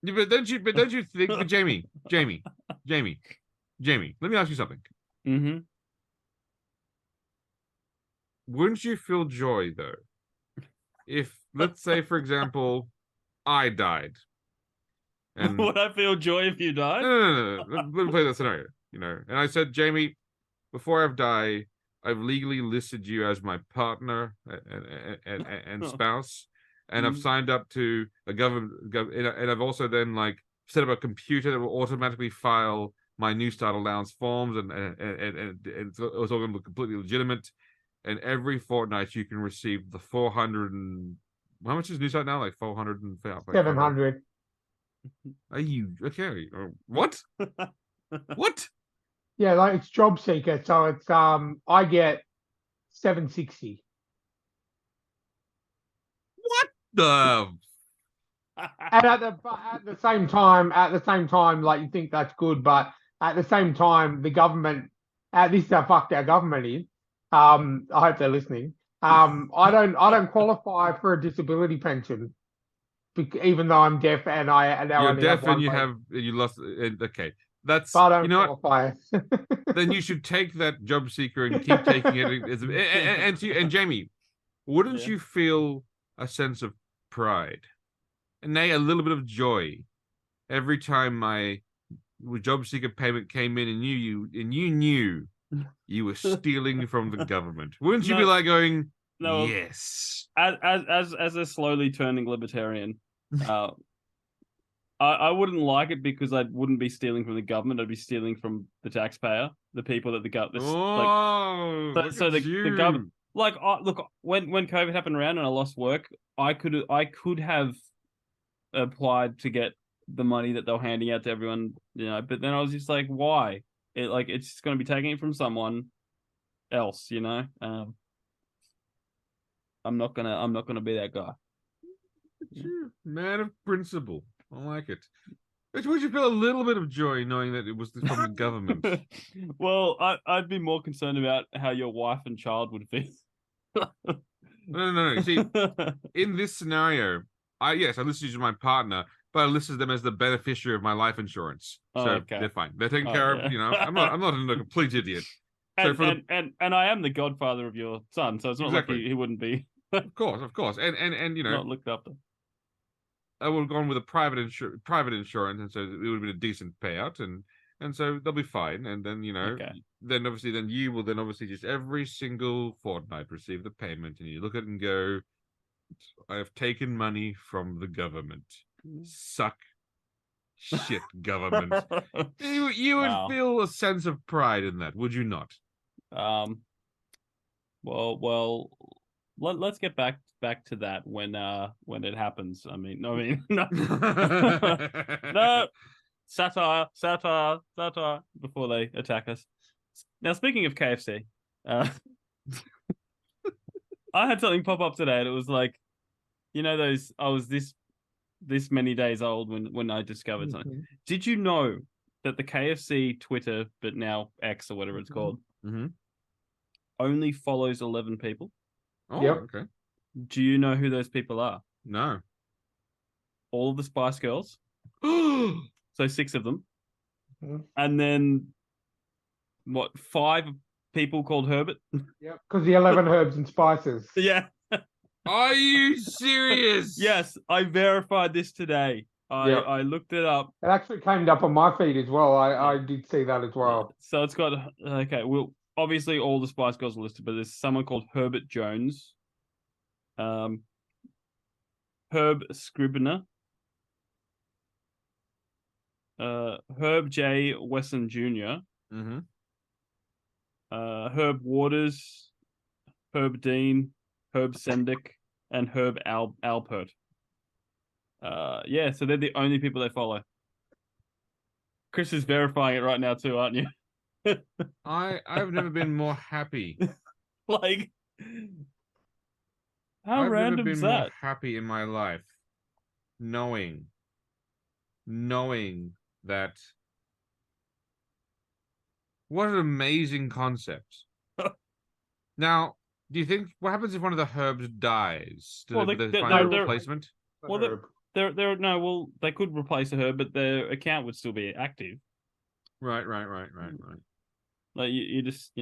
Yeah, but don't you think, Jamie, let me ask you something. Mm-hmm. Wouldn't you feel joy, though, if, let's say, for example, I died? And would I feel joy if you died? No. Let me play that scenario, And I said, Jamie, before I die, I've legally listed you as my partner and spouse, and I've signed up to a government, and I've also then set up a computer that will automatically file my New Start allowance forms, and it's all going to look completely legitimate. And every fortnight you can receive the 400 and how much is New Start now? 400 and 700. Are you okay? What? What? Yeah, it's job seeker, so it's I get 760. What the? And at the same time, you think that's good, but at the same time, the government, this is how fucked our government is. I hope they're listening. I don't qualify for a disability pension, even though I'm deaf and I now you're only deaf have and you lost. Okay, that's but I don't qualify. Then you should take that job seeker and keep taking it. And Jamie, wouldn't you feel a sense of pride, and nay, a little bit of joy, every time my job seeker payment came in, and you knew you were stealing from the government? Wouldn't you be like going, no, yes? As a slowly turning libertarian, I wouldn't like it because I wouldn't be stealing from the government. I'd be stealing from the taxpayer, the people that the government. The government. Look, when COVID happened around and I lost work, I could have applied to get the money that they were handing out to everyone, But then I was just like, why? It's going to be taking it from someone else, I'm not gonna be that guy. Man of principle. I like it. But would you feel a little bit of joy knowing that it was from the government? Well, I'd be more concerned about how your wife and child would feel. No. You see, in this scenario, I listed you as my partner, but I listed them as the beneficiary of my life insurance. So they're fine. They're taken care of. I'm not a complete idiot. And I am the godfather of your son, so it's not like he wouldn't be. Of course, and not looked after. I would have gone with a private insurance, and so it would have been a decent payout, and so they'll be fine. And then then obviously then you will then obviously just every single fortnight receive the payment, and you look at it and go, I have taken money from the government. Suck shit, government. You would Wow. feel a sense of pride in that, would you not? Well, let's get back to that when it happens. I mean, no, no, satire before they attack us. Now, speaking of KFC, I had something pop up today, and it was like, those. I was this many days old when I discovered something. Did you know that the KFC Twitter, but now X or whatever it's called, only follows 11 people? Oh, Yep. okay. Do you know who those people are? No. All of the Spice Girls. Oh, So 6 of them. Mhm. And then, 5 people called Herbert? Yep. Because the 11 herbs and spices. Yeah. are you serious? Yes, I verified this today. Yep. I looked it up. It actually came up on my feed as well. I did see that as well. So it's got, okay, well, obviously all the Spice Girls are listed, but there's someone called Herbert Jones, Herb Scribner, Herb J. Wesson Jr., Herb Waters, Herb Dean, Herb Sendick, and Herb Alpert. Yeah, so they're the only people they follow. Chris is verifying it right now too, aren't you? I've never been more happy. Like, how I've never random been is more that? happy in my life, knowing that. What an amazing concept. Now, do you think what happens if one of the herbs dies? Do Well, they find a replacement? Well, they could replace her, but their account would still be active. Right. Like you just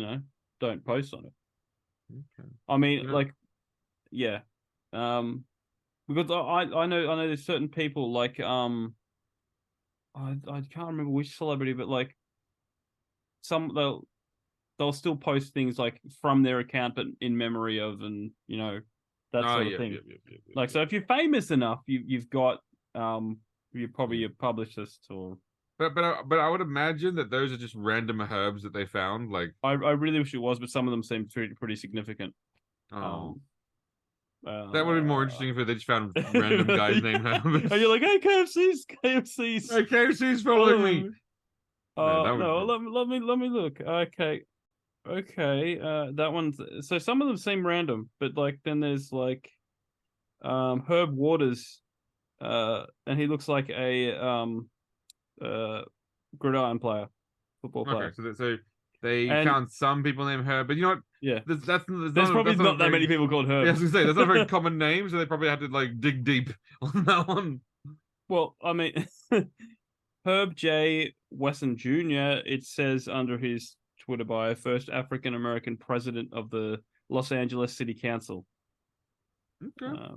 don't post on it. Okay. I mean, Yeah. like, yeah, because I know there's certain people like I can't remember which celebrity, but like some they'll still post things like from their account, but in memory of, and that sort of thing. Like, so if you're famous enough, you've got you're probably a publicist or. But I would imagine that those are just random herbs that they found. Like I really wish it was, but some of them seem pretty significant. that would be more interesting if they just found random guys named Herbert. And you're like, hey, KFC's. Hey, KFC's following me. No, let me look. Okay. That one's, so some of them seem random, but like then there's like Herb Waters, and he looks like a gridiron player, football player. Okay, so they found some people named Herb, but you know what? Yeah, there's probably not that many people called Herb. Yeah, I was gonna say that's not a very common name, so they probably had to like dig deep on that one. Well, I mean, Herb J. Wesson Jr., it says under his Twitter bio, first African American president of the Los Angeles City Council. Okay.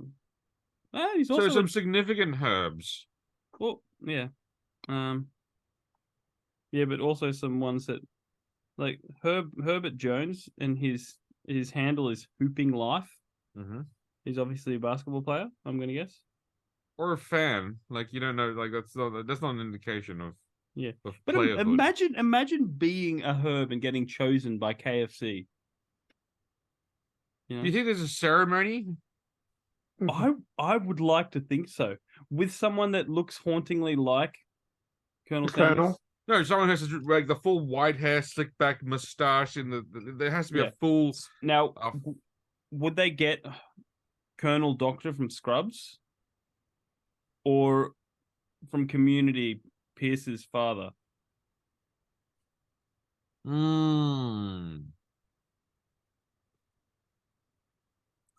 He's also some significant herbs. Well, yeah. Yeah, but also some ones that, like Herbert Jones, and his handle is Hooping Life. He's obviously a basketball player, I'm gonna guess. Or a fan, like you don't know, like that's not an indication of Of but imagine being a herb and getting chosen by KFC. Do you think there's a ceremony? I would like to think so, with someone that looks hauntingly like Colonel Sanders. No, someone has to like the full white hair, slick back mustache, and there has to be a full. Now, would they get Colonel Doctor from Scrubs, or from Community, Pierce's father?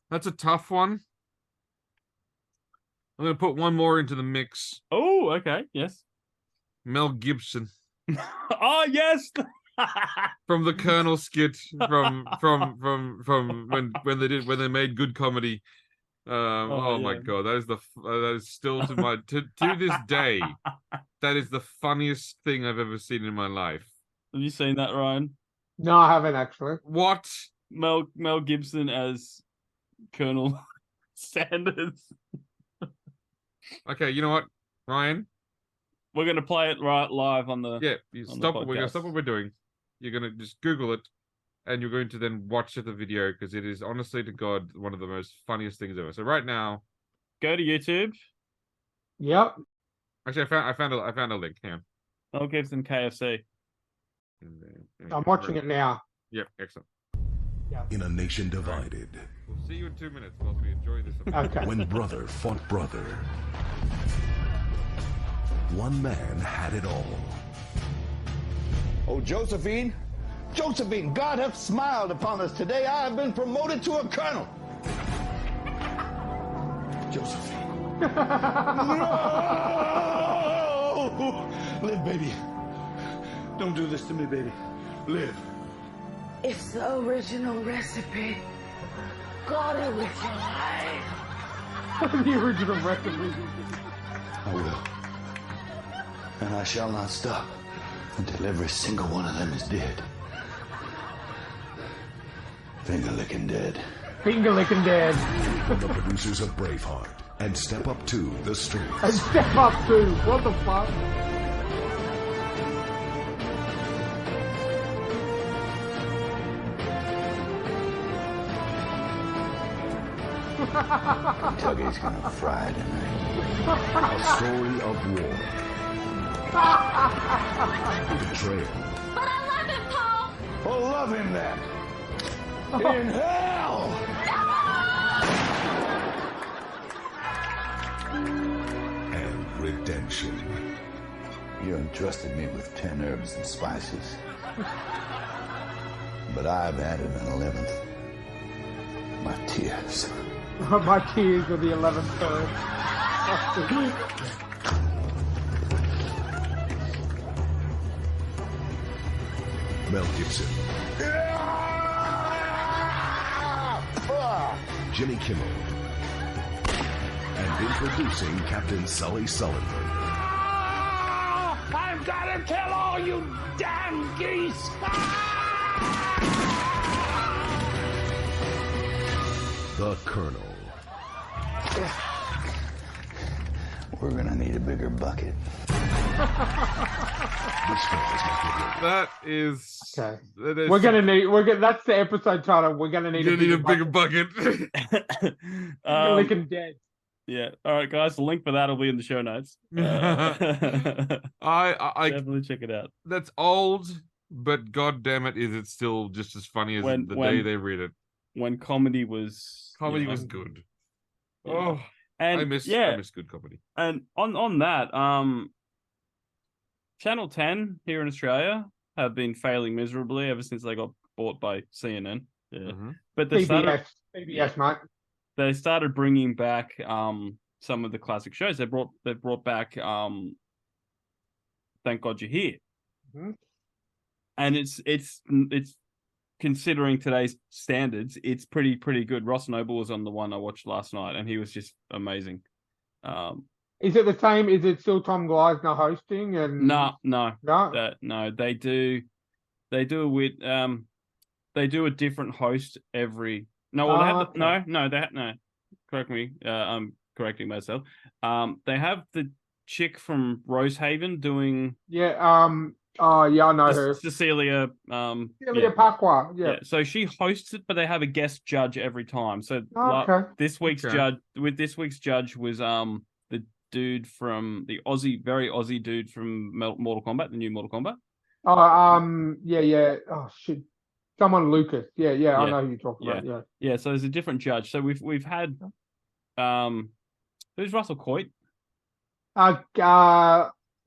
That's a tough one. I'm gonna put one more into the mix. Oh, okay, yes. Mel Gibson. Oh, yes. From the Colonel skit from when they made good comedy. My god, that is still to this day, that is the funniest thing I've ever seen in my life. Have you seen that, Ryan? No, I haven't actually. What? Mel Gibson as Colonel Sanders. Okay, you know what, Ryan? We're gonna play it right live on the Yeah, you on the stop. We're gonna podcast. stop what we're doing. You're gonna just Google it, and you're going to then watch the video because it is honestly to God one of the most funniest things ever. So right now, Go to YouTube. Yep. actually, I found a link. Hang on. Mel Gibson KFC. I'm watching it now. Yep, excellent. In a nation divided, We'll see you in 2 minutes whilst we enjoy this. Okay. when brother fought brother, one man had it all. Oh, Josephine, Josephine, God hath smiled upon us today. I have been promoted to a colonel. Josephine. No! Live, baby. Don't do this to me, baby. Live. It's the original recipe. God, it was alive. The original recipe. I will. And I shall not stop until every single one of them is dead. Finger licking dead. Finger licking dead. From the producers of Braveheart and Step Up to the Streets. And Step Up too. What the fuck? Kentucky's gonna fry tonight. A story of war, betrayal, But I love him, Paul. Oh, love him then. In hell! and redemption. You entrusted me with 10 herbs and spices. But I've added an 11th. My tears. My tears are the 11th third. Mel Gibson, Jimmy Kimmel, and introducing Captain Sully Sullenberger. I've got to tell all you damn geese! The Colonel. We're gonna need a bigger bucket. This film is not good. That is. Okay. That is That's the episode title. We're gonna need You need a bigger bucket. Finger licking dead. Yeah. All right, guys. The link for that will be in the show notes. I Definitely check it out. that's old, but god damn it, is it still just as funny as the day they read it. When comedy was Comedy was good. Yeah. Oh, and I miss good comedy. And on that, Channel 10 here in Australia have been failing miserably ever since they got bought by CNN. Yeah. Mm-hmm. But they PBS, mate. started bringing back some of the classic shows. They brought back Thank God You're Here. Mm-hmm. And it's considering today's standards, it's pretty good. Ross Noble was on the one I watched last night, and he was just amazing. Is it the same? Is it still Tom Gleisner hosting? And No. no. No, they do a different host every. No, well, they have okay. no. Correct me. I'm correcting myself. They have the chick from Rosehaven doing. Yeah. Oh, yeah, I know her. Cecilia. Cecilia Pakwa. Yeah. So she hosts it, but they have a guest judge every time. So Okay. this week's judge was the dude from the very Aussie dude from Mortal Kombat, the new Mortal Kombat. Oh, yeah. Oh shit. Someone Lucas. Yeah. I know who you're talking about. Yeah. Yeah. So there's a different judge. So we've had who's Russell Coit?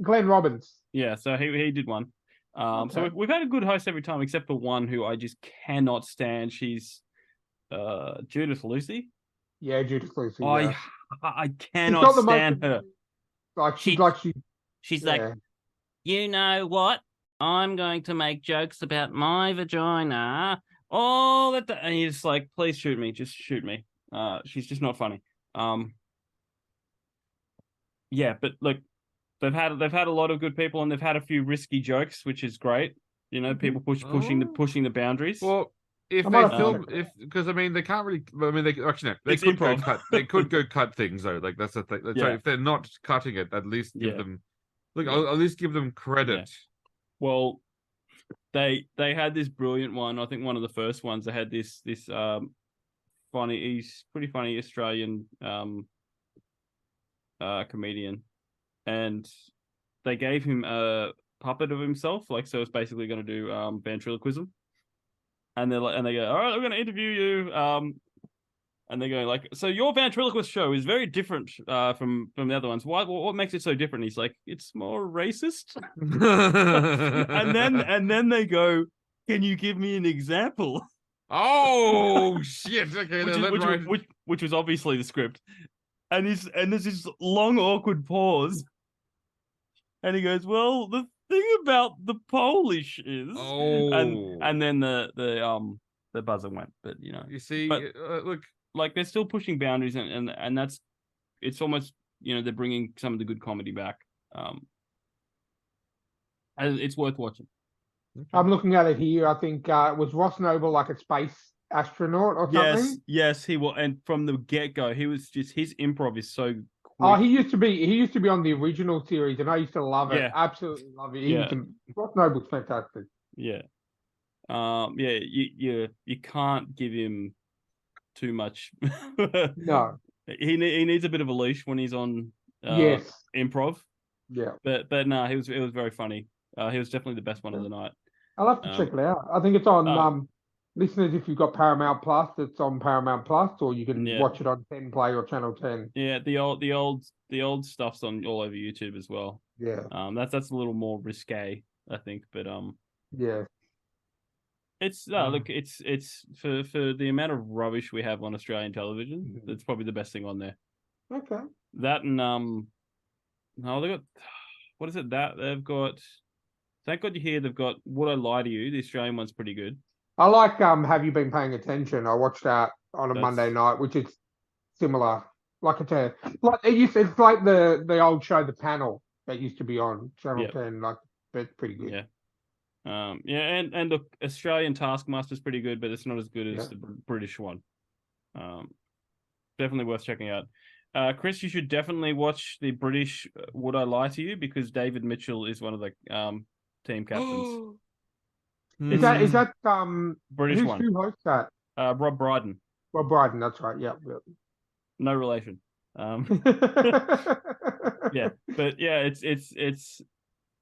Glenn Robbins. Yeah, so he did one. Okay. So we've had a good host every time, except for one who I just cannot stand. She's Judith Lucy. Yeah, Judith Lucy. Yeah. I cannot stand her. She's like, you know what? I'm going to make jokes about my vagina. All that, and you're just like, please shoot me, just shoot me. She's just not funny. Yeah, but look, they've had a lot of good people, and they've had a few risky jokes, which is great. You know, people pushing the boundaries. Well, if I they might have film, found it. because I mean, they can't really. I mean, they actually no, they It's could go improv. cut. They could go cut things though. Like that's the thing. So Yeah. if they're not cutting it, at least give Yeah. them. Look, Yeah. I'll at least give them credit. Well, they had this brilliant one. I think one of the first ones. They had this funny. He's pretty funny Australian comedian, and they gave him a puppet of himself. Like, so it's basically going to do ventriloquism. And they go, all right, we're going to interview you. And they go like, so your ventriloquist show is very different from the other ones. What makes it so different? He's like, it's more racist. and then they go, can you give me an example? Oh shit! Okay, which was obviously the script. And there's this long awkward pause. And he goes, well, the thing about the Polish is, and then the buzzer went. But you know, you see, look, like they're still pushing boundaries, and that's, it's almost, you know, they're bringing some of the good comedy back. And it's worth watching. I'm looking at it here. I think was Ross Noble like a space astronaut or something? Yes, he will. And from the get go, he was just, his improv is so quick. Oh, he used to be on the original series, and I used to love it. Yeah. Absolutely love it. Yeah. Ross Noble's fantastic. Yeah. You can't give him too much. No. He needs a bit of a leash when he's on Yes. improv. Yeah. But no, it was very funny. He was definitely the best one of the night. I'll have to check it out. I think it's on listeners, if you've got Paramount Plus, it's on Paramount Plus, or you can watch it on 10 Play or Channel 10. Yeah, the old stuff's on all over YouTube as well. Yeah. That's a little more risque, I think, but yeah. It's look, it's for the amount of rubbish we have on Australian television, it's probably the best thing on there. Okay. That and no, they got, what is it that they've got? Thank God You're Here. They've got Would I Lie to You? The Australian one's pretty good. I like Have You Been Paying Attention? I watched that on a Monday night, which is similar. Like it's like the old show The Panel that used to be on Channel 10. Like it's pretty good. Yeah. And the Australian Taskmaster's pretty good, but it's not as good as the British one. Definitely worth checking out. Chris, you should definitely watch the British Would I Lie to You, because David Mitchell is one of the team captains. Is that British one? Who hosts that? Rob Brydon. Rob Brydon, that's right. Yeah. No relation. Yeah, but yeah, it's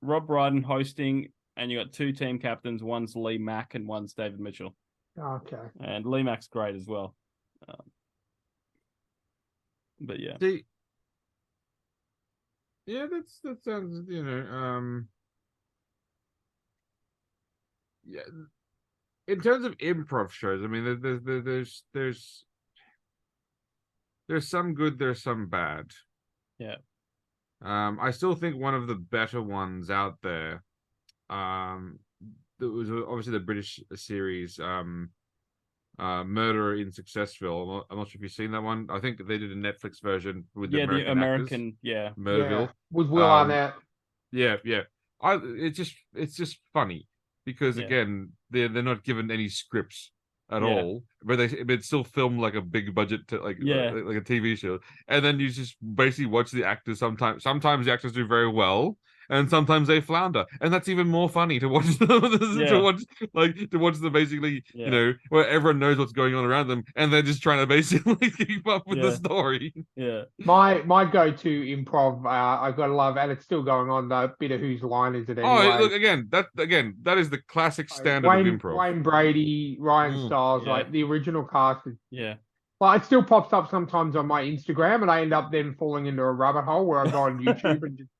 Rob Brydon hosting, and you got two team captains. One's Lee Mack and one's David Mitchell. Okay. And Lee Mack's great as well. But yeah. Yeah, that sounds, yeah. In terms of improv shows, I mean, there's some good, there's some bad. Yeah. I still think one of the better ones out there, that was obviously the British series, Murder in Successville. I'm not sure if you've seen that one. I think they did a Netflix version with the American actors. Murderville with Will Arnett. Yeah. It's just funny because again they're not given any scripts at all, but it's still filmed like a big budget like a TV show, and then you just basically watch the actors. Sometimes the actors do very well, and sometimes they flounder, and that's even more funny to watch them. to watch them basically, where everyone knows what's going on around them, and they're just trying to basically keep up with the story. Yeah. My go-to improv, I've got to love, and it's still going on. The bit of Whose Line Is It Anyway? Oh, look that is the classic standard of improv. Wayne Brady, Ryan Stiles, like the original cast. Well, it still pops up sometimes on my Instagram, and I end up then falling into a rabbit hole where I go on YouTube and just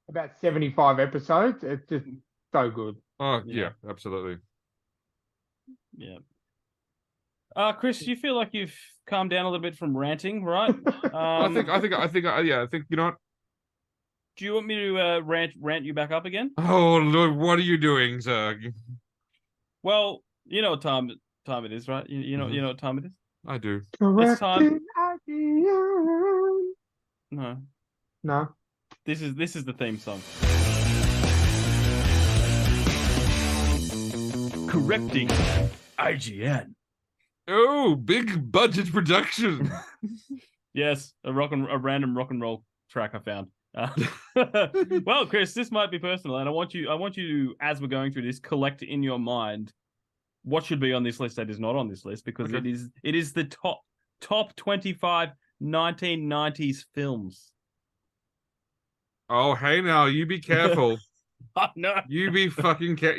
about 75 episodes. It's just so good. Oh yeah, absolutely. Yeah. Chris, do you feel like you've calmed down a little bit from ranting, right? I think you know what? Do you want me to rant you back up again? Oh Lord, what are you doing, sir? Well, you know what time it is, right? You know what time it is? I do. It's time. No. This is the theme song. correcting IGN. Oh, big budget production. Yes, a random rock and roll track I found. Well, Chris, this might be personal, and I want you to, as we're going through this, collect in your mind what should be on this list that is not on this list, because Okay. it is the top 25 1990s films. Oh, hey now, you be careful. Oh, no. You be fucking Look,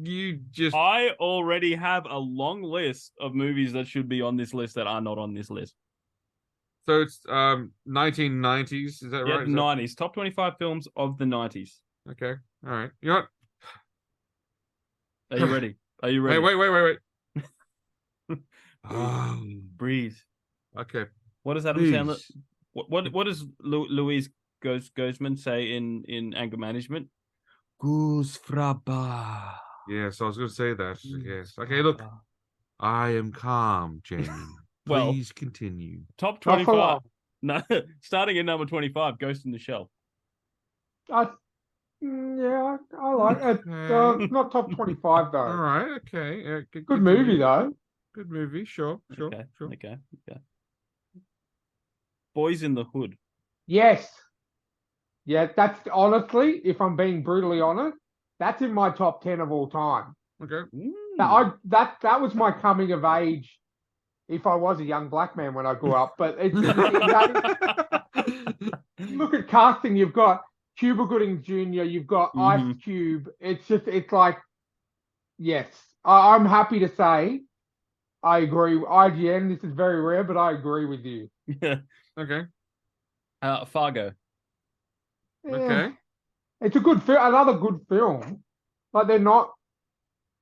you just. I already have a long list of movies that should be on this list that are not on this list. So it's 1990s, is that Yeah, right? 90s. Top 25 films of the 90s. Okay, all right. You know what? Are you ready? Are you ready? Hey, wait. Breathe. Okay. What does Adam Please. Sandler? What does Louise Guzman say in Anger Management? Goose fraba. Yes, I was going to say that. Yes. Okay, look. I am calm, Jamie. Well, Please continue. Top Not for 25. long. No, starting at number 25, Ghost in the Shell. Yeah, I like it. Okay. Not top 25 though. All right. Okay. Good movie though. Good movie. Sure. Okay. Boys in the Hood. Yes. Yeah, that's honestly, if I'm being brutally honest, that's in my top 10 of all time. Okay. That was my coming of age. If I was a young black man when I grew up, but look at casting. You've got Cuba Gooding Jr. You've got Ice Cube. It's like, yes, I'm happy to say, I agree. IGN, this is very rare, but I agree with you. Yeah. Okay. Fargo. Okay. It's a good film. Another good film, but they're not.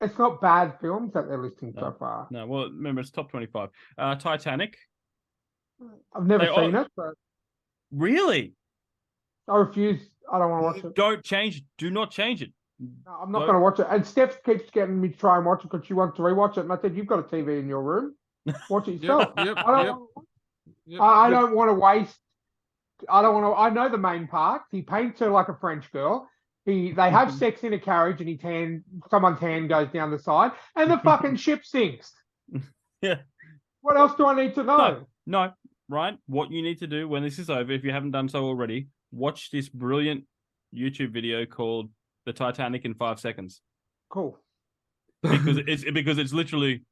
It's not bad films that they're listing so far. No, well, remember it's top 25. Titanic. I've never seen it, but Really? I refuse. I don't want to watch it. Don't change it. Do not change it. No, I'm not going to watch it. And Steph keeps getting me to try and watch it because she wants to rewatch it. And I said, "You've got a TV in your room. Watch it yourself." Yep. I don't want to waste. I don't want to. I know the main part. He paints her like a French girl. They have sex in a carriage, and someone's hand goes down the side, and the fucking ship sinks. Yeah. What else do I need to know? No, Ryan. What you need to do when this is over, if you haven't done so already, watch this brilliant YouTube video called "The Titanic in 5 Seconds." Cool. Because it's literally,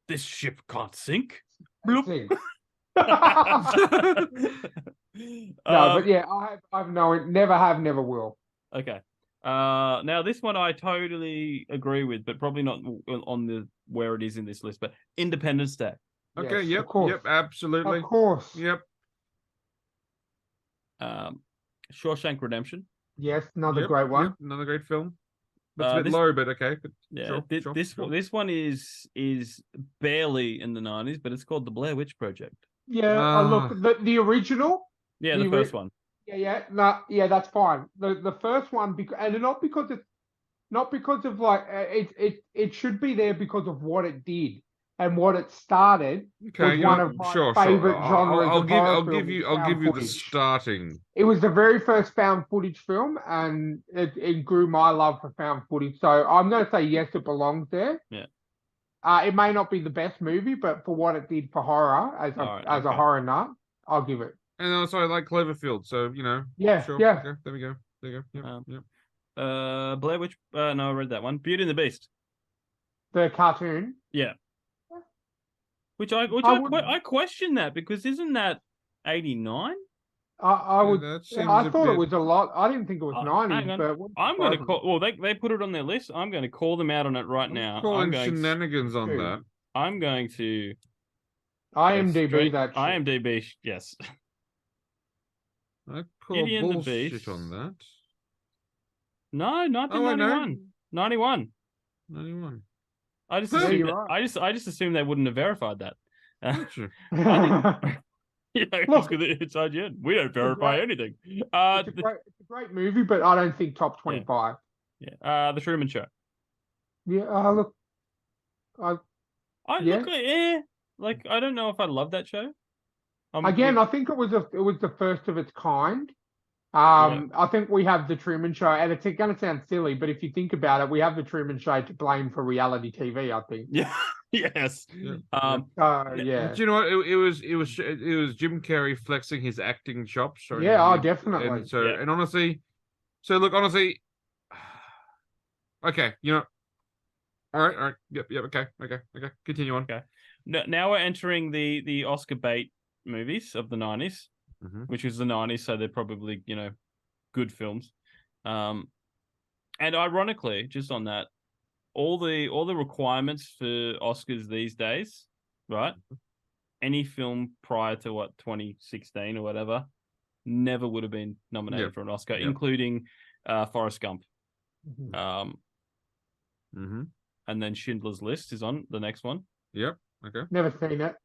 this ship can't sink. Bloop. Sink. No, but yeah, I've known, never have, never will. Okay. Now this one I totally agree with, but probably not on where it is in this list. But Independence Day. Okay. Yes, Yep. of course. Yep. Absolutely. Of course. Yep. Shawshank Redemption. Yes, another Yep, great one. Yep, another great film. That's a bit This- low, but okay. But Yeah, sure, this one is barely in the 90s, but it's called The Blair Witch Project. Yeah, look, the original. Yeah, the first one. Yeah, no, yeah, that's fine. The first one, and not because of like it should be there because of what it did and what it started. Okay, was one of my sure. favorite genres. I'll give you the starting. It was the very first found footage film, and it grew my love for found footage. So I'm going to say yes, it belongs there. Yeah. It may not be the best movie, but for what it did for horror, as a horror nut, I'll give it. And also I like Cloverfield, so Yeah, sure. yeah. Okay, there we go. Yep. Blair Witch. No, I read that one. Beauty and the Beast. The cartoon. Yeah. Which I I question that, because isn't that 89? I would. that seems I a thought bit- it was a lot. I didn't think it was Hang 90s, on. but I'm going to call. Well, they put it on their list. I'm going to call them out on it right now. Calling shenanigans on Dude. that. I'm going to IMDb that. Shit. IMDb. Yes. I call Beauty and the bullshit Beast. on that. No, not Oh, I know. 91. 91. I just Yeah, assumed you're that, right. I just assumed they wouldn't have verified that. Sure. Look, It's IGN. We don't verify anything. it's a great movie, but I don't think top 25. Yeah. The Truman Show. Yeah, look, Like, I don't know if I love that show. again, I think it was the first of its kind. I think we have the Truman Show, and it's going to sound silly, but if you think about it, we have the Truman Show to blame for reality TV. I think. Yeah. Yes. Yeah. Yeah. Do you know what? It was Jim Carrey flexing his acting chops. Showing Yeah, his- definitely. And so, Yeah. and honestly, honestly, okay, all right, yep, okay, continue on. Okay. Now we're entering the Oscar bait movies of the 90s, which was the 90s, so they're probably, good films. And ironically, just on that, all the requirements for Oscars these days, right? Any film prior to 2016 or whatever, never would have been nominated for an Oscar, including Forrest Gump. And then Schindler's List is on the next one. Yep. Okay. Never seen it.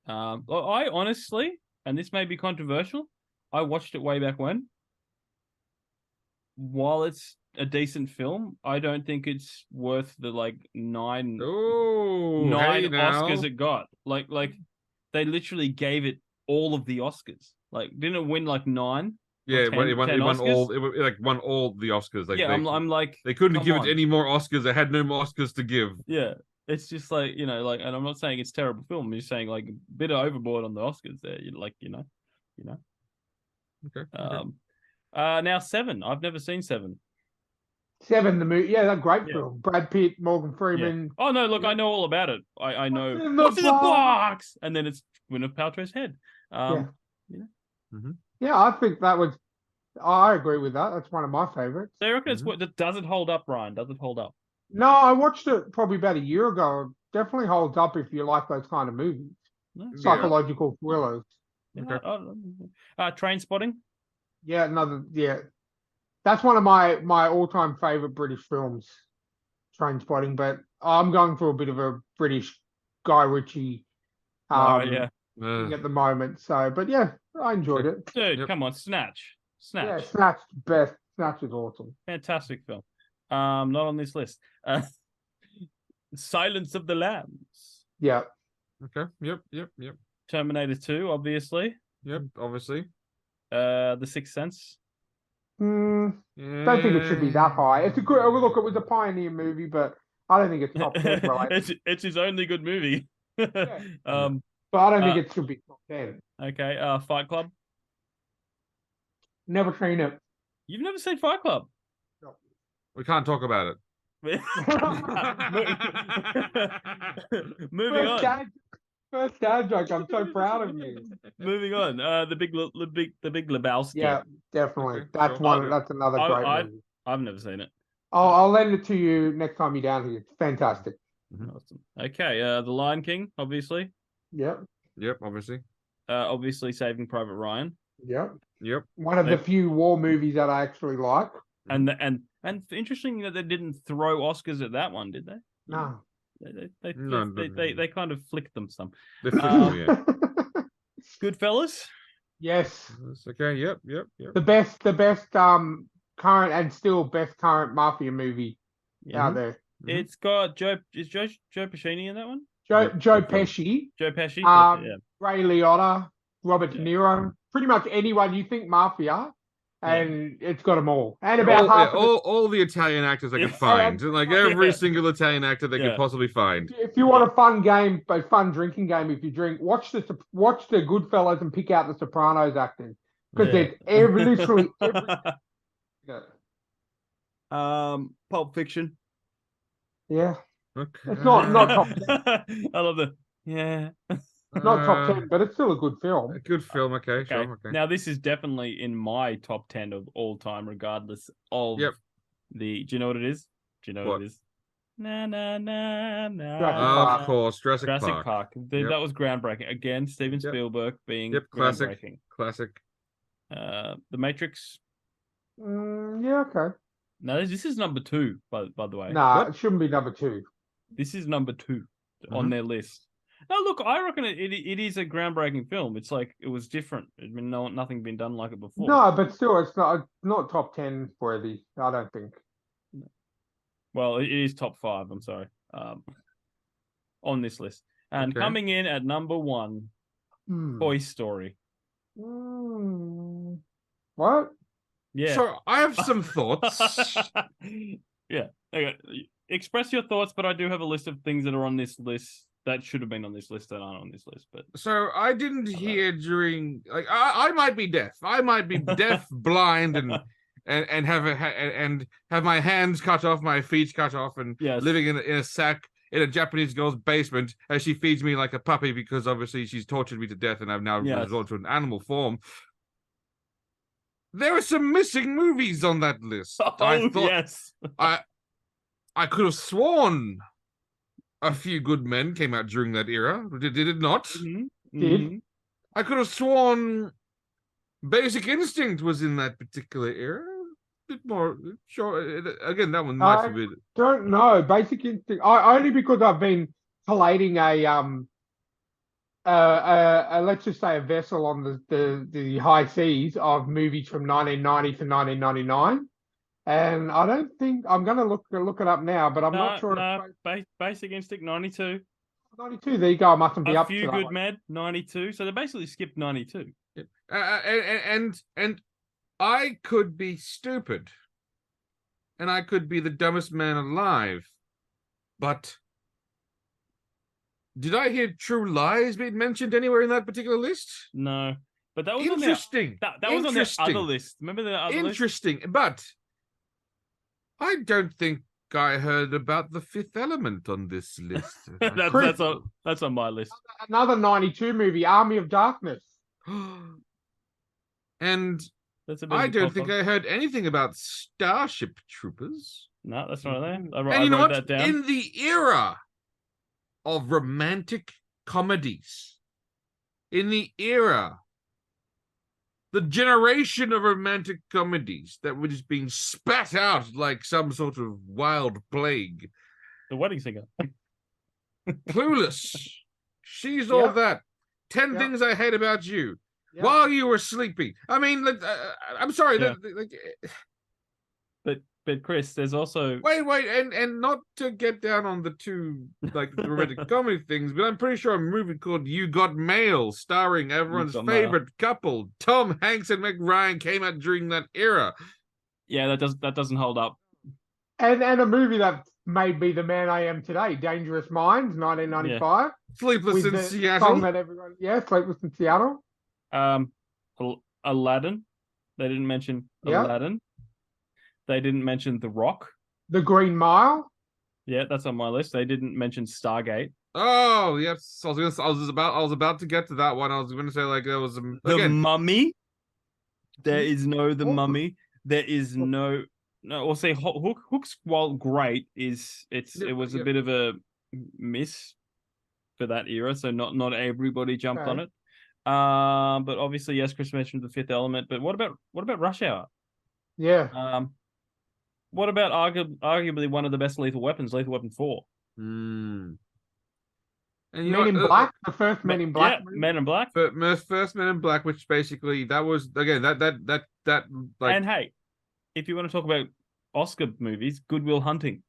I honestly, and this may be controversial, I watched it way back when. While it's a decent film, I don't think it's worth the nine Oscars it got. Like they literally gave it all of the Oscars. Like, didn't it win 9? Yeah, it won Oscars? all. It won all the Oscars. Like, I'm like, they couldn't come give on. it any more Oscars. They had no more Oscars to give. Yeah, it's just and I'm not saying it's a terrible film. I'm just saying a bit overboard on the Oscars there. Okay. Now Seven. I've never seen Seven. Seven, the movie. Yeah, that great film. Brad Pitt, Morgan Freeman. Yeah. Oh no, look, I know all about it. I know What's in the what's in the box? box, and then it's Gwyneth Paltrow's head. Yeah, I think that was. I agree with that. That's one of my favorites. So I reckon does it hold up, Ryan? Does it hold up? No, I watched it probably about a year ago. It definitely holds up if you like those kind of movies. No? Psychological thrillers. Train Spotting. Yeah, that's one of my all-time favorite British films, Train Spotting. But I'm going through a bit of a British Guy Ritchie thing at the moment. So, but yeah, I enjoyed it. Dude, come on, Snatch. Yeah, Snatch best. Snatch is awesome. Fantastic film. Not on this list. Silence of the Lambs. Yeah. Okay. Yep. Terminator 2, obviously. Yep. Obviously. The Sixth Sense. Don't think it should be that high. It's a good look. It was a pioneer movie, but I don't think it's top 10. It's his only good movie. But I don't think it should be top 10. Okay. Fight Club. Never seen it. You've never seen Fight Club? No. We can't talk about it. Moving on. First dad joke. I'm so proud of you. Moving on. The Big Lebowski. Yeah, definitely. Okay, That's sure. one. That's another great movie. I've never seen it. I'll lend it to you next time you're down here. It's fantastic. Awesome. Okay. The Lion King, obviously. Yep. Obviously. Obviously, Saving Private Ryan. Yep. One of the few war movies that I actually like. And interesting that they didn't throw Oscars at that one, did they? No. They kind of flicked them some. Yeah. Goodfellas. Yes. Okay. Yep. The best current and still best current mafia movie out there. It's got Joe Pesci in that one? Joe Pesci. Joe Pesci. Ray Liotta, Robert De Niro, pretty much anyone you think mafia, and it's got them all. And about half all the Italian actors I could find, like every single Italian actor they could possibly find. If you want a fun game, a fun drinking game, if you drink, watch the Goodfellas and pick out the Sopranos acting because there's literally every. Pulp Fiction. Yeah. Okay. It's not top 10. I love the Not top 10, but it's still a good film. A good film, okay. Sure, okay. Now this is definitely in my top 10 of all time, regardless of the. Do you know what it is? Do you know what it is? Na na na na. Of course, Jurassic Park. That was groundbreaking. Again, Steven Spielberg being groundbreaking. Classic. The Matrix. Yeah, okay. No, this is number 2, by the way. Nah, it shouldn't be number 2. This is number 2 on their list. No, look, I reckon it is a groundbreaking film. It's like it was different. I mean, nothing been done like it before. No, but still, it's not top 10 worthy. I don't think. Well, it is top 5. I'm sorry. On this list, and coming in at number 1, Toy Story. What? Yeah. So I have some thoughts. Yeah. Okay. Express your thoughts, but I do have a list of things that are on this list that should have been on this list that aren't on this list. But So I didn't hear during I might be deaf. I might be deaf, blind, and have my hands cut off, my feet cut off, and Yes. living in a sack in a Japanese girl's basement as she feeds me like a puppy because obviously she's tortured me to death and I've now Yes. resorted to an animal form. There are some missing movies on that list. I thought yes. I could have sworn A Few Good Men came out during that era. Did it not? Mm-hmm. Did? Mm-hmm. I could have sworn Basic Instinct was in that particular era. A bit more sure. Again, that one might be. Don't know. Basic Instinct. I only because I've been collating let's just say a vessel on the high seas of movies from 1990 to 1999. And I don't think I'm gonna look it up now, but I'm not sure. Basic Instinct 92. 92. There you go. I mustn't be A up Few to that Good one. Men 92. So they basically skipped 92. And I could be stupid, and I could be the dumbest man alive, but did I hear True Lies being mentioned anywhere in that particular list? No, but that was Interesting. that was on their other list. Remember the other list? Interesting, but I don't think I heard about The Fifth Element on this list. that's on my list. Another 92 movie, Army of Darkness. And That's a bit I of a don't pop think up. I heard anything about Starship Troopers. No, that's not there. And I you know wrote what? that down. In the era of romantic comedies, in the era, the generation of romantic comedies that were just being spat out like some sort of wild plague. The Wedding Singer. Clueless. She's all Yep. that. 10 Yep. Things I Hate About You. Yep. While you were sleeping. I mean, I'm sorry. Yeah. Like, But Chris, there's also wait, and not to get down on the two like the romantic comedy things, but I'm pretty sure a movie called You Got Mail, starring everyone's Got Mail. favorite couple, Tom Hanks and Meg Ryan, came out during that era. yeah, that doesn't hold up. And a movie that made me the man I am today, Dangerous Minds, 1995. Sleepless with in the Seattle. song that everyone, Sleepless in Seattle. Aladdin. They didn't mention Yeah. Aladdin. They didn't mention The Rock. The Green Mile. Yeah, that's on my list. They didn't mention Stargate. Oh, yes. I was about to get to that one. I was going to say like there was The again. Mummy. There is no The Oh. Mummy. There is no. I'll say Hook's, while great, it was a Yeah. bit of a miss for that era, so not everybody jumped on Okay. it. But obviously, yes, Chris mentioned The Fifth Element. But what about Rush Hour? Yeah. What about arguably one of the best Lethal Weapons, Lethal Weapon 4? And you Men in know what, Black. The first Men in Black. Yeah, movie. Men in Black. First Men in Black, which basically that was again that like And hey, if you want to talk about Oscar movies, Good Will Hunting.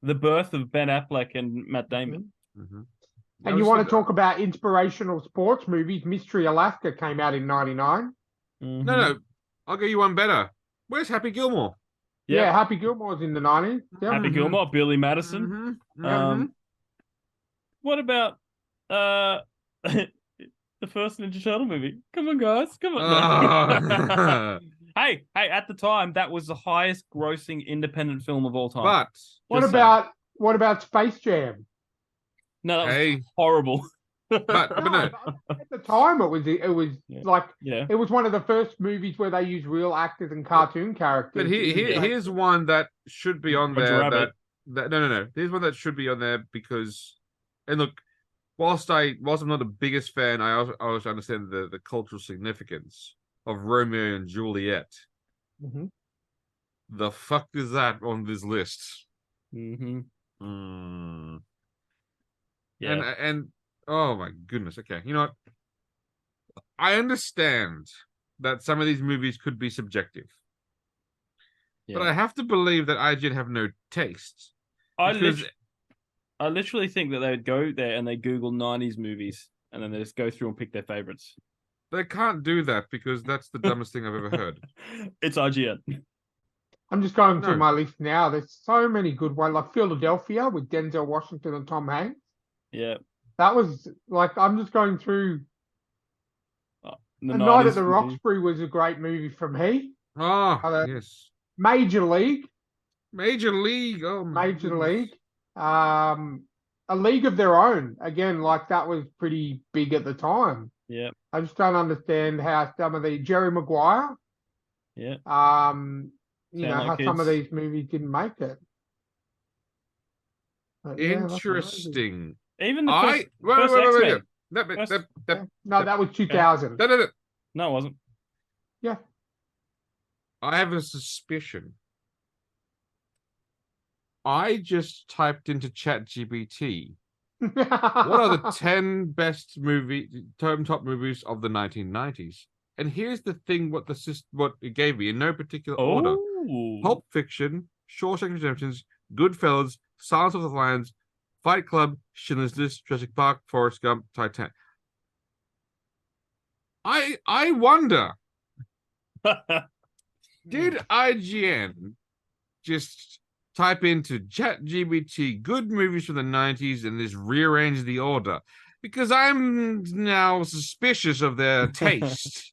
The birth of Ben Affleck and Matt Damon. Mhm. And you want to talk about inspirational sports movies? Mystery Alaska came out in 99. Mhm. No, I'll give you one better. Where's Happy Gilmore? Yeah, Happy Gilmore's in the 90s. Yeah. Happy Mm-hmm. Gilmore, Billy Madison. What about the first Ninja Turtle movie? Come on, guys. Come on. Hey, at the time, that was the highest grossing independent film of all time. But What Just about Space Jam? no, that was hey, horrible. but no. At the time, it was Yeah. like Yeah. it was one of the first movies where they used real actors and cartoon characters. But here's one that should be on Roger there. Rabbit. No. Here's one that should be on there because, and look, whilst I'm not the biggest fan, I also understand the cultural significance of Romeo and Juliet. Mhm. The fuck is that on this list? Mm-hmm. Mm. Yeah. And oh my goodness. Okay, you know what? I understand that some of these movies could be subjective, but I have to believe that I did have no taste. I because- literally think that they would go there and they Google 90s movies and then they just go through and pick their favorites. They can't do that because that's the dumbest thing I've ever heard. It's IGN. I'm just going through No. my list now. There's so many good ones, like Philadelphia with Denzel Washington and Tom Hanks. Yeah. That was like I'm just going through. The A Night 90s at the movie. Roxbury was a great movie from he. Ah, yes. Major League. Major League. Oh my Major goodness. League. A League of Their Own. Again, like that was pretty big at the time. Yeah. I just don't understand how some of the Jerry Maguire. Yeah. You know, Sound how Like some of Kids. these movies didn't make it. But yeah, that's crazy. Interesting. Even the Wait. first X-Men. No, that was 2000. No, it wasn't. Yeah. I have a suspicion. I just typed into ChatGPT. What are the 10 best top movies of the 1990s? And here's the thing: what it gave me in no particular order: Oh. Pulp Fiction, Shawshank Redemption, Goodfellas, Silence of the Lambs, Fight Club, Schindler's List, Jurassic Park, Forrest Gump, Titanic. I wonder, did IGN just type into ChatGPT good movies from the 90s and just rearrange the order? Because I'm now suspicious of their taste.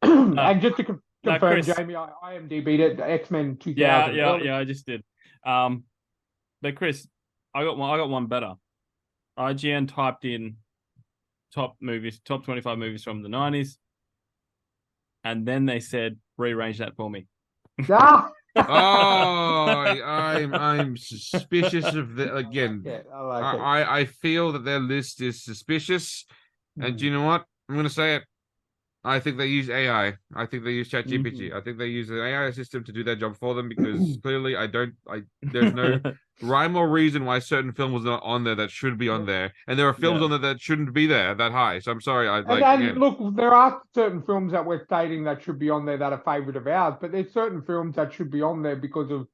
And just to confirm, Chris. Jamie, I IMDb'd it X-Men 2000. Yeah, I just did. But Chris, I got one better. IGN typed in top 25 movies from the 90s, and then they said rearrange that for me. Ah! I'm suspicious of the again. I like it. I feel that their list is suspicious, and do you know what? I'm gonna say it. I think they use AI. I think they use ChatGPT. I think they use an AI system to do their job for them because clearly there's no rhyme or reason why certain films are not on there that should be on there, and there are films on there that shouldn't be there that high. So I'm sorry. Look, there are certain films that we're stating that should be on there that are favorite of ours, but there's certain films that should be on there because of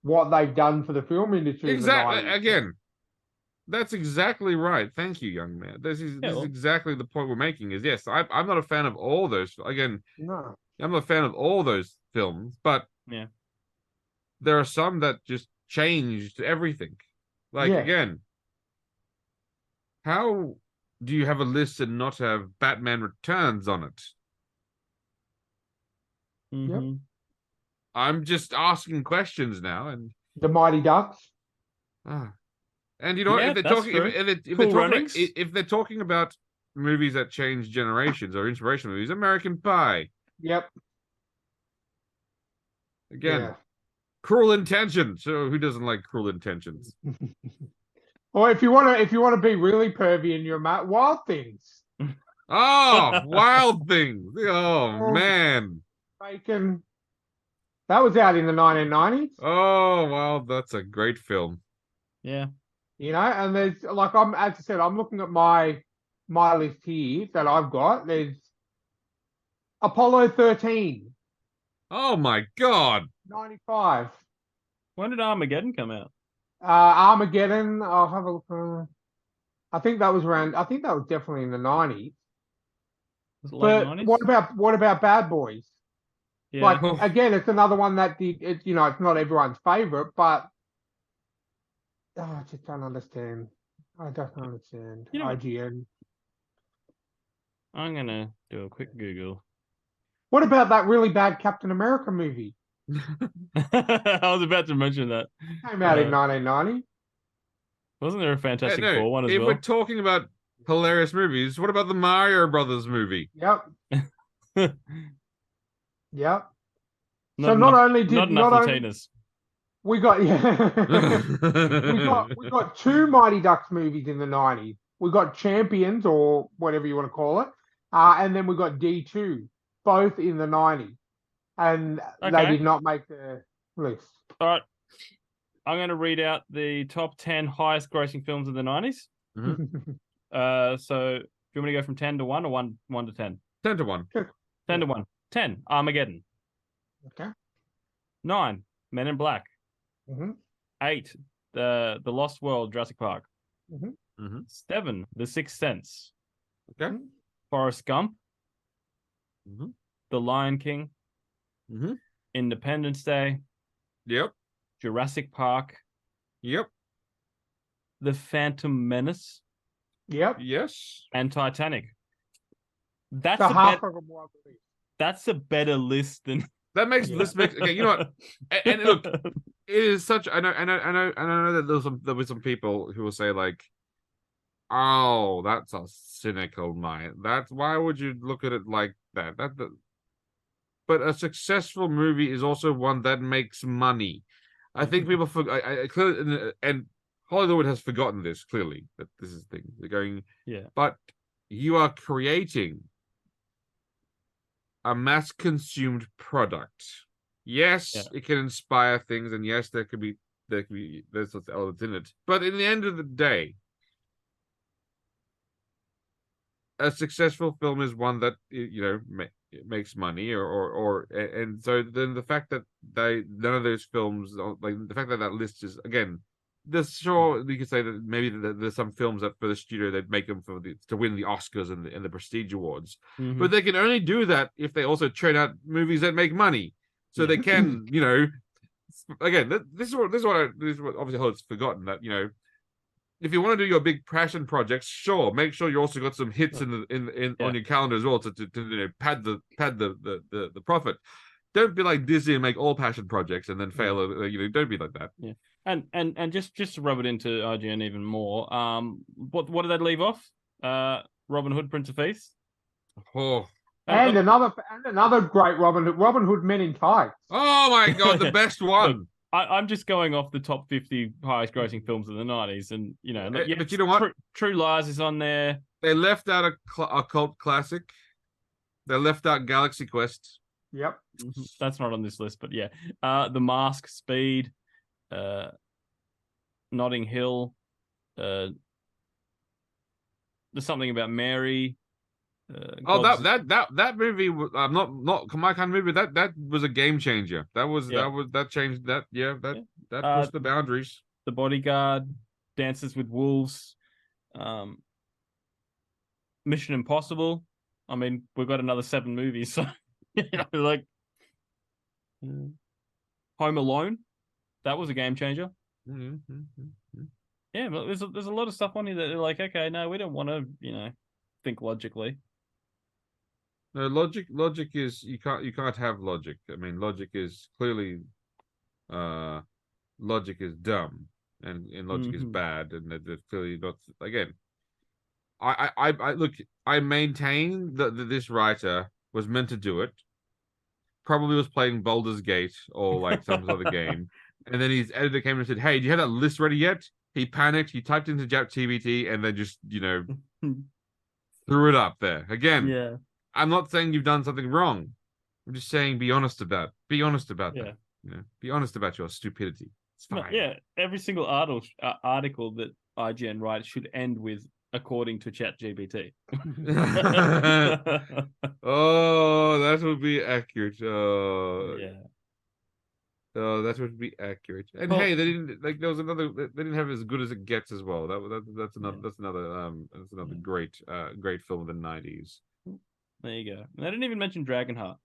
what they've done for the film industry. Exactly. In the 90s. Again, that's exactly right. Thank you, young man. This is exactly the point we're making. Is yes, I'm not a fan of all those. Again, no, I'm not a fan of all those films, but yeah, there are some that just changed everything. Again, how do you have a list and not have Batman Returns on it? Mm-hmm. Yep. I'm just asking questions now, and The Mighty Ducks. And you know, Yeah, if they're that's talking, true. if they're talking about movies that change generations or inspirational movies, American Pie. Yep. Again, Cruel Intentions. So who doesn't like Cruel Intentions? Or if you want to be really pervy in your Wild Things. Oh, Wild Things. Oh man. Bacon. That was out in the 1990s. Oh, well, that's a great film. Yeah. You know, and there's as I said, I'm looking at my list here that I've got. There's Apollo 13. Oh my God. 95. When did Armageddon come out? Armageddon. I'll have a look. I think that was definitely in the 90s. Was it late But 90s? what about Bad Boys? Yeah. Again, it's another one that it's not everyone's favorite, but I just don't understand. I don't understand. IGN. I'm gonna do a quick Google. What about that really bad Captain America movie? I was about to mention that. Came out in 1990. Wasn't there a Fantastic Four one as if well? we're talking about hilarious movies, what about the Mario Brothers movie? Yep. Yep. Not enough Latinas. We got we got two Mighty Ducks movies in the 90s. We got Champions, or whatever you want to call it, and then we got D2, both in the 90s, and they did not make the list. All right, I'm going to read out the top 10 highest grossing films of the 90s. Mm-hmm. So do you want me to go from 10 to 1 or 1 to 10? 10 to 1. 10 to 1. 10, Armageddon. Okay. 9, Men in Black. Mm-hmm. 8, The Lost World, Jurassic Park. Mm-hmm. Mm-hmm. 7, The Sixth Sense. Okay. Forrest Gump. Mhm. The Lion King, Mhm. Independence Day, Yep. Jurassic Park, Yep. The Phantom Menace, Yep. Yes. and Titanic. That's So a half bet. of them were released. That's a better list than. That makes Yeah. this makes okay. You know what? And look, it is such. I know that there were some people who will say like, "Oh, that's a cynical mind. That's why would you look at it like that?" But a successful movie is also one that makes money. I think people I clearly and Hollywood has forgotten this clearly that this is the thing. They're going, Yeah. but you are creating a mass-consumed product. Yes, Yeah. it can inspire things, and yes, there's sorts of elements in it. But in the end of the day, a successful film is one that it makes money, and so then the fact that none of those films, like the fact that that list is again. There's sure you could say that maybe there's some films that for the studio that make them to win the Oscars and the prestige awards, but they can only do that if they also churn out movies that make money. So Yeah. they can, again, this is what obviously Hollywood's forgotten that if you want to do your big passion projects, sure, make sure you also got some hits in on your calendar as well to pad the profit. Don't be like Disney and make all passion projects and then fail. Don't be like that. Yeah. And just to rub it into IGN even more, what did that leave off? Robin Hood, Prince of Thieves. Oh, And another great Robin Hood Men in Tights. oh my God, the best one. Look, I'm just going off the top 50 highest grossing films of the 90s, and but you know what? True Lies is on there. They left out a cult classic. They left out Galaxy Quest. Yep. That's not on this list, but yeah. The Mask, Speed, Notting Hill, there's something about Mary. That movie was not my kind of movie. That was a game changer. That changed that. Yeah, that pushed the boundaries. The Bodyguard, Dances with Wolves, Mission Impossible. I mean, we've got another 7 movies, so like Home Alone. That was a game changer. Yeah, but there's a lot of stuff on here that they're like, okay, no, we don't want to, think logically. No, logic is you can't have logic. I mean, logic is clearly logic is dumb and logic is bad, and that's clearly not. Again, I look. I maintain that this writer was meant to do it. Probably was playing Baldur's Gate or like some other game, and then his editor came and said, "Hey, do you have that list ready yet?" He panicked. He typed into ChatGPT and then just threw it up there again. Yeah. I'm not saying you've done something wrong. I'm just saying be honest about that. Be honest about your stupidity. It's fine. Yeah, every single article that IGN writes should end with according to ChatGPT. Oh, that would be accurate. Yeah. Oh, that would be accurate. And Well, hey, they didn't like. There was another. They didn't have as good as it gets as well. That's another great film of the '90s. There you go. And I didn't even mention Dragonheart.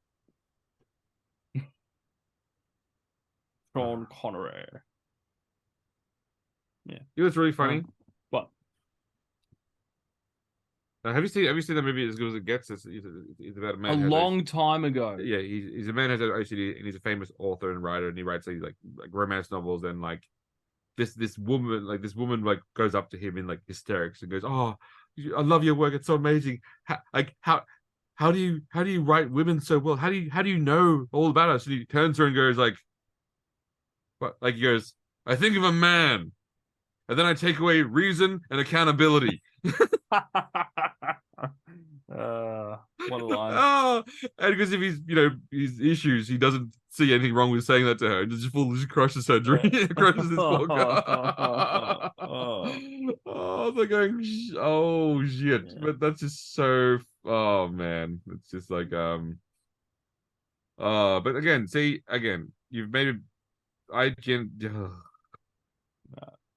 Sean Connery. Yeah. It was really funny. What? Have you seen the movie As Good as It Gets? It's about a man. A long time ago. Yeah, he's a man who has OCD, and he's a famous author and writer, and he writes like romance novels, and like this woman goes up to him in like hysterics and goes, "Oh, I love your work. It's so amazing. How do you write women so well? How do you know all about us?" And he turns to her and goes like, "What?" Like he goes, "I think of a man, and then I take away reason and accountability." What a line. Oh, and because if he's his issues, he doesn't see anything wrong with saying that to her. It just crushes her dream, crushes his book. Oh, they're going, oh shit! Yeah. But that's just so. Oh man, it's just like But again, you've made it. I can.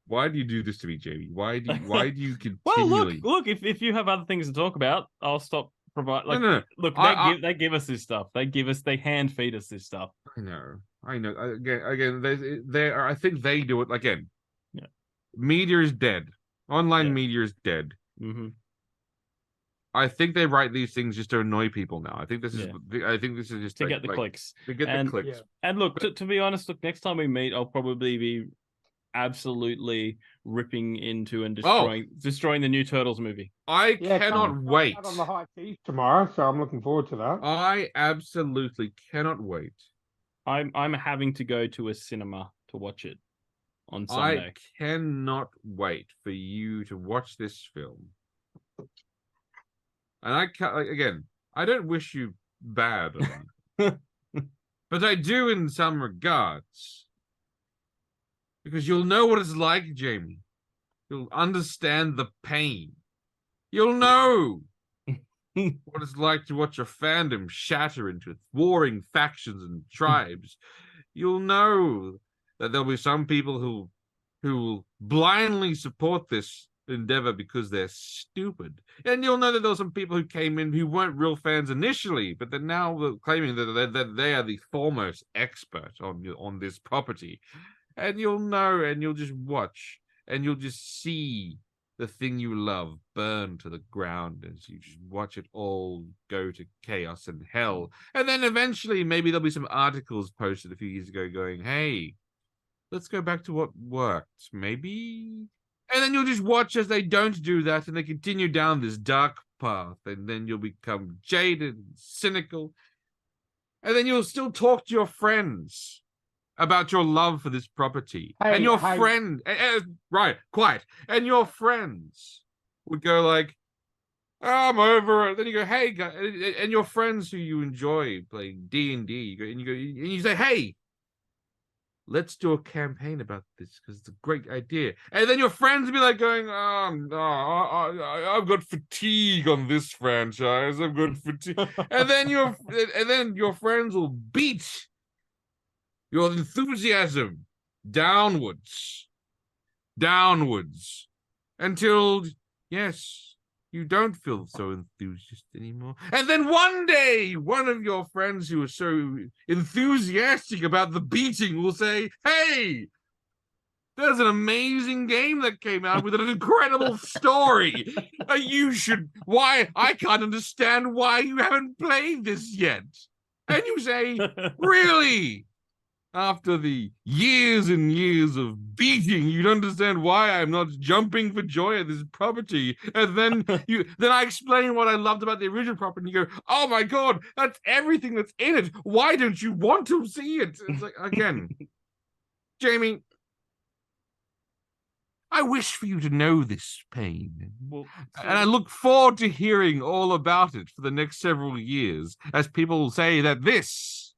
Why do you do this to me, Jamie? Why do you continually? Well, look. If you have other things to talk about, I'll stop provide. Like, No. look, they give us this stuff. They hand feed us this stuff. I know. Again, they are. I think they do it again. Yeah. Media is dead. Online media is dead. Mm-hmm. I think they write these things just to annoy people now. I think this is. Yeah. I think this is just To get the clicks. To get the clicks. Yeah. And look, to be honest, look, next time we meet, I'll probably be absolutely ripping into and destroying the new Turtles movie. I cannot wait. On the high seas tomorrow, so I'm looking forward to that. I absolutely cannot wait. I'm having to go to a cinema to watch it on Sunday. I cannot wait for you to watch this film. And I can't, again, I don't wish you bad, but I do in some regards. Because you'll know what it's like, Jamie. You'll understand the pain. You'll know what it's like to watch a fandom shatter into warring factions and tribes. You'll know that there'll be some people who will blindly support this endeavor because they're stupid. And you'll know that there's some people who came in who weren't real fans initially, but they're now claiming that they are the foremost expert on this property. And you'll know, and you'll just watch, and you'll just see the thing you love burn to the ground as you just watch it all go to chaos and hell. And then eventually maybe there'll be some articles posted a few years ago going, hey, let's go back to what worked, maybe? And then you'll just watch as they don't do that and they continue down this dark path, and then you'll become jaded and cynical. And then you'll still talk to your friends about your love for this property. And your friend, right, quiet. And your friends would go like, oh, I'm over it. Then you go, hey, guys, and your friends who you enjoy playing D&D, and you say, hey, let's do a campaign about this because it's a great idea. And then your friends will be like going, I've got fatigue on this franchise. I've got fatigue. and then your friends will beat your enthusiasm downwards, until, yes, you don't feel so enthusiastic anymore. And then one day, one of your friends who is so enthusiastic about the beating will say, hey, there's an amazing game that came out with an incredible story. Why? I can't understand why you haven't played this yet. And you say, really? After the years and years of beating, you don't understand why I'm not jumping for joy at this property. And then I explain what I loved about the original property, and you go, oh my God, that's everything that's in it. Why don't you want to see it? It's like, again, Jamie, I wish for you to know this pain. And I look forward to hearing all about it for the next several years, as people say that this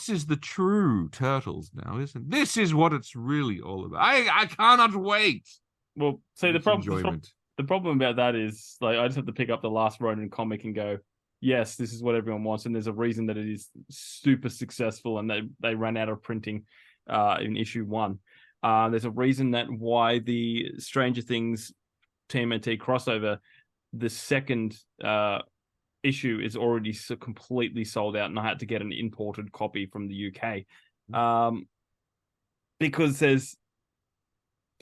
is the true Turtles now, isn't it? This is what it's really all about. I cannot wait. Well, see, the problem about that is, like, I just have to pick up the last Ronin comic and go, yes, this is what everyone wants, and there's a reason that it is super successful, and they ran out of printing in issue 1. There's a reason that why the Stranger Things TMNT crossover, the second issue is already so completely sold out, and I had to get an imported copy from the UK, because there's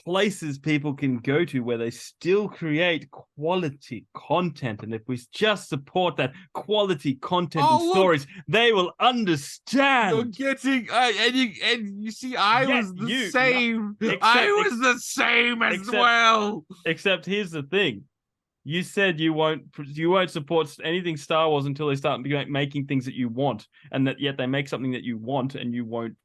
places people can go to where they still create quality content, and if we just support that quality content and stories, they will understand. You're getting and you see, I was the same. I was the same as well. Except here's the thing. You said you won't support anything Star Wars until they start making things that you want, and that yet they make something that you want and you won't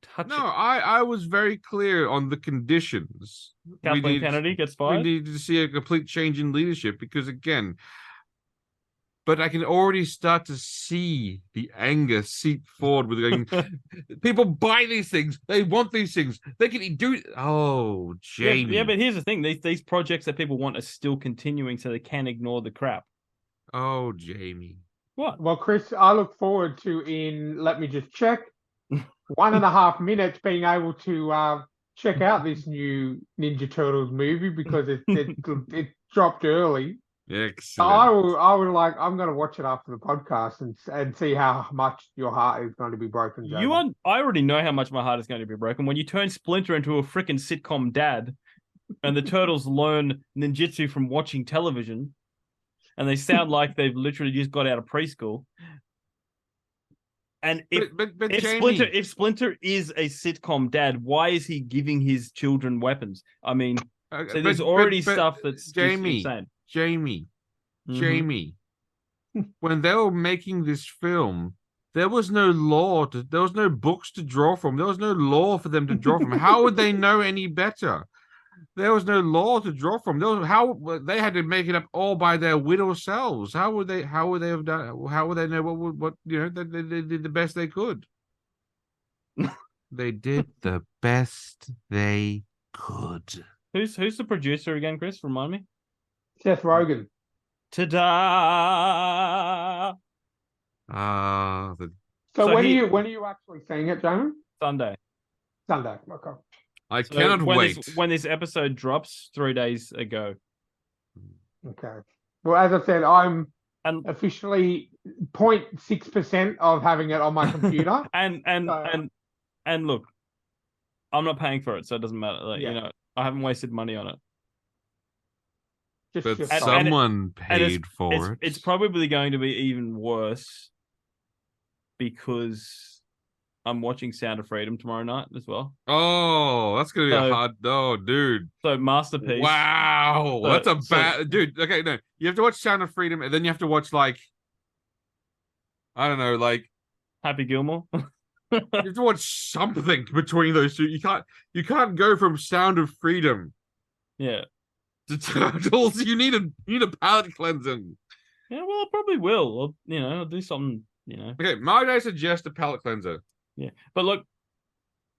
touch it. No, I was very clear on the conditions. Kathleen Kennedy gets fired. We need to see a complete change in leadership because, again, but I can already start to see the anger seep forward with going, people buy these things. They want these things. They can do. Oh, Jamie. Yeah, but here's the thing. These projects that people want are still continuing, so they can ignore the crap. Oh, Jamie. What? Well, Chris, I look forward to let me just check, 1.5 minutes being able to check out this new Ninja Turtles movie because it dropped early. Excellent. I would like. I'm going to watch it after the podcast and see how much your heart is going to be broken. Jamie. I already know how much my heart is going to be broken when you turn Splinter into a freaking sitcom dad, and the turtles learn ninjutsu from watching television, and they sound like they've literally just got out of preschool. And if Jamie, if Splinter is a sitcom dad, why is he giving his children weapons? I mean, so there's already stuff that's Jamie, insane. Jamie, Mhm. Jamie. When they were making this film, there was no law. There was no books to draw from. There was no law for them to draw from. How would they know any better? There was no law to draw from. How they had to make it up all by their widow selves. How would they have done? How would they know what you know? They did the best they could. They did the best they could. Who's the producer again, Chris? Remind me. Seth Rogen. Ta-da! So when are you actually seeing it, Jamie? Sunday. Sunday. Okay. I cannot wait. When this episode drops 3 days ago. Okay. Well, as I said, I'm And officially 0.6% of having it on my computer. and look, I'm not paying for it, so it doesn't matter. Like, Yeah. you know, I haven't wasted money on it. But just someone paid for it. It's probably going to be even worse because I'm watching Sound of Freedom tomorrow night as well. Oh, that's gonna be a hard. Oh, dude. So Masterpiece. Wow, that's a bad dude. Okay, no, you have to watch Sound of Freedom, and then you have to watch I don't know, Happy Gilmore. you have to watch something between those two. You can't go from Sound of Freedom Yeah. to Turtles. You need a palate cleansing. Yeah, well, I probably will. I'll do something, Okay, might I suggest a palate cleanser? Yeah. But look,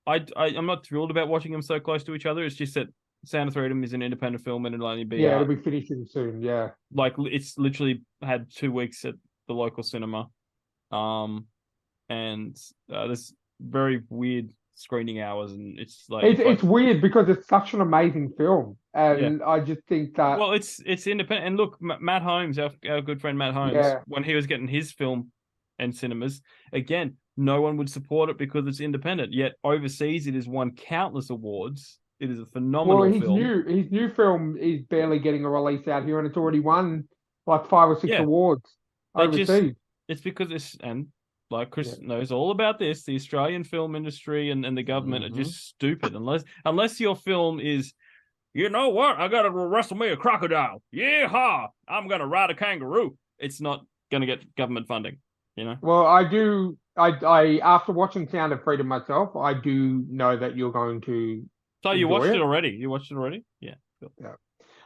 I'm not thrilled about watching them so close to each other. It's just that Sound of Freedom is an independent film and it'll only be it'll be finishing soon. Yeah. Like it's literally had 2 weeks at the local cinema. And there's very weird screening hours, and it's it's weird because it's such an amazing film, and I just think that it's independent. And look, Matt Holmes, our good friend Matt Holmes, when he was getting his film in cinemas, again, no one would support it because it's independent. Yet overseas, it has won countless awards. It is a phenomenal film. His new film is barely getting a release out here, and it's already won like 5 or 6 awards overseas. It's because it's like Chris knows all about this. The Australian film industry and the government are just stupid. Unless your film is, you know what, I gotta wrestle me a crocodile. Yeehaw! I'm gonna ride a kangaroo. It's not gonna get government funding. Well, I do. I after watching Sound of Freedom myself, I do know that you're going to. So you watched it already? You watched it already? Yeah. Cool. Yeah.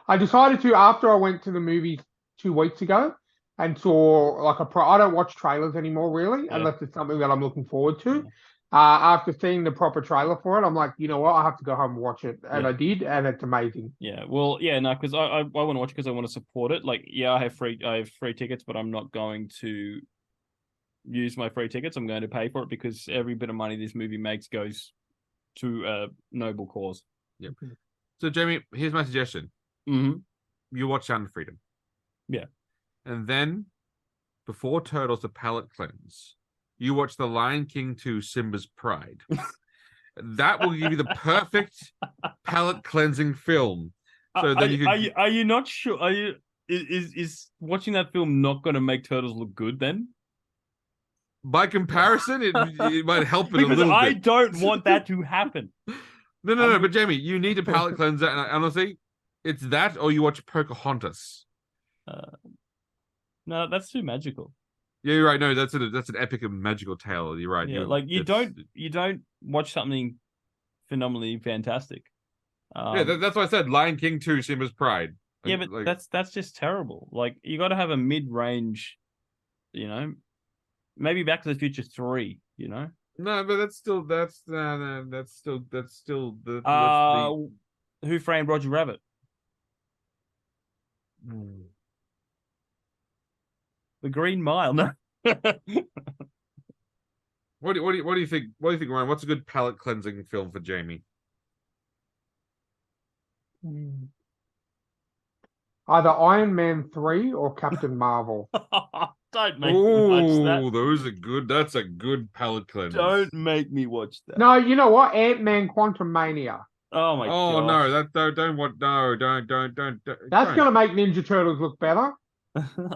I decided to after I went to the movies 2 weeks ago. And saw I don't watch trailers anymore really, unless it's something that I'm looking forward to. After seeing the proper trailer for it, I'm like, you know what, I have to go home and watch it, and I did, and it's amazing. Yeah, well, no, because I want to watch it because I want to support it. Like, I have free tickets, but I'm not going to use my free tickets. I'm going to pay for it because every bit of money this movie makes goes to a noble cause. Yep. So, Jamie, here's my suggestion. Mm-hmm. You watch Sound of Freedom. Yeah. And then, before Turtles the Palate Cleanse, you watch The Lion King 2 Simba's Pride. That will give you the perfect palate cleansing film. So then are you not sure? Is watching that film not going to make Turtles look good then? By comparison, it might help it a little bit. I don't want that to happen. No. But Jamie, you need a palate cleanser, and honestly, it's that or you watch Pocahontas. No, that's too magical. Yeah, you're right. No, that's an epic and magical tale. You're right. Yeah, you don't watch something phenomenally fantastic. That's why I said Lion King 2 Simba's Pride. Yeah, but that's just terrible. Like, you got to have a mid-range, maybe Back to the Future 3. No, but that's still the Who Framed Roger Rabbit? The Green Mile. No. What do you think? What do you think, Ryan? What's a good palate cleansing film for Jamie? Either Iron Man 3 or Captain Marvel. Don't make me watch that. Oh, those are good. That's a good palate cleanser. Don't make me watch that. No, you know what? Ant-Man Quantum Mania. Oh my Oh god. no, don't want don't. That's going to make Ninja Turtles look better.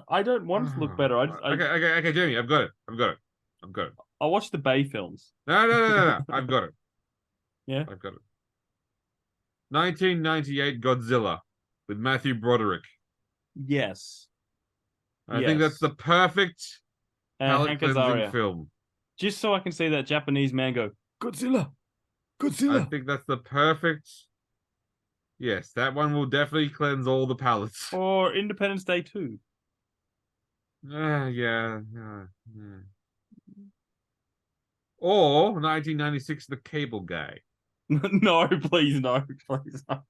I don't want it to look better. Okay, Jamie, I've got it. I watched the Bay films. No. I've got it. Yeah. I've got it. 1998 Godzilla with Matthew Broderick. Yes. I think that's the perfect palate Hank cleansing Azaria. film. Just so I can see that Japanese man go, Godzilla. I think that's the perfect. Yes, that one will definitely cleanse all the palates. Or Independence Day 2. Yeah. Or 1996 The Cable Guy. No, please no. Please no.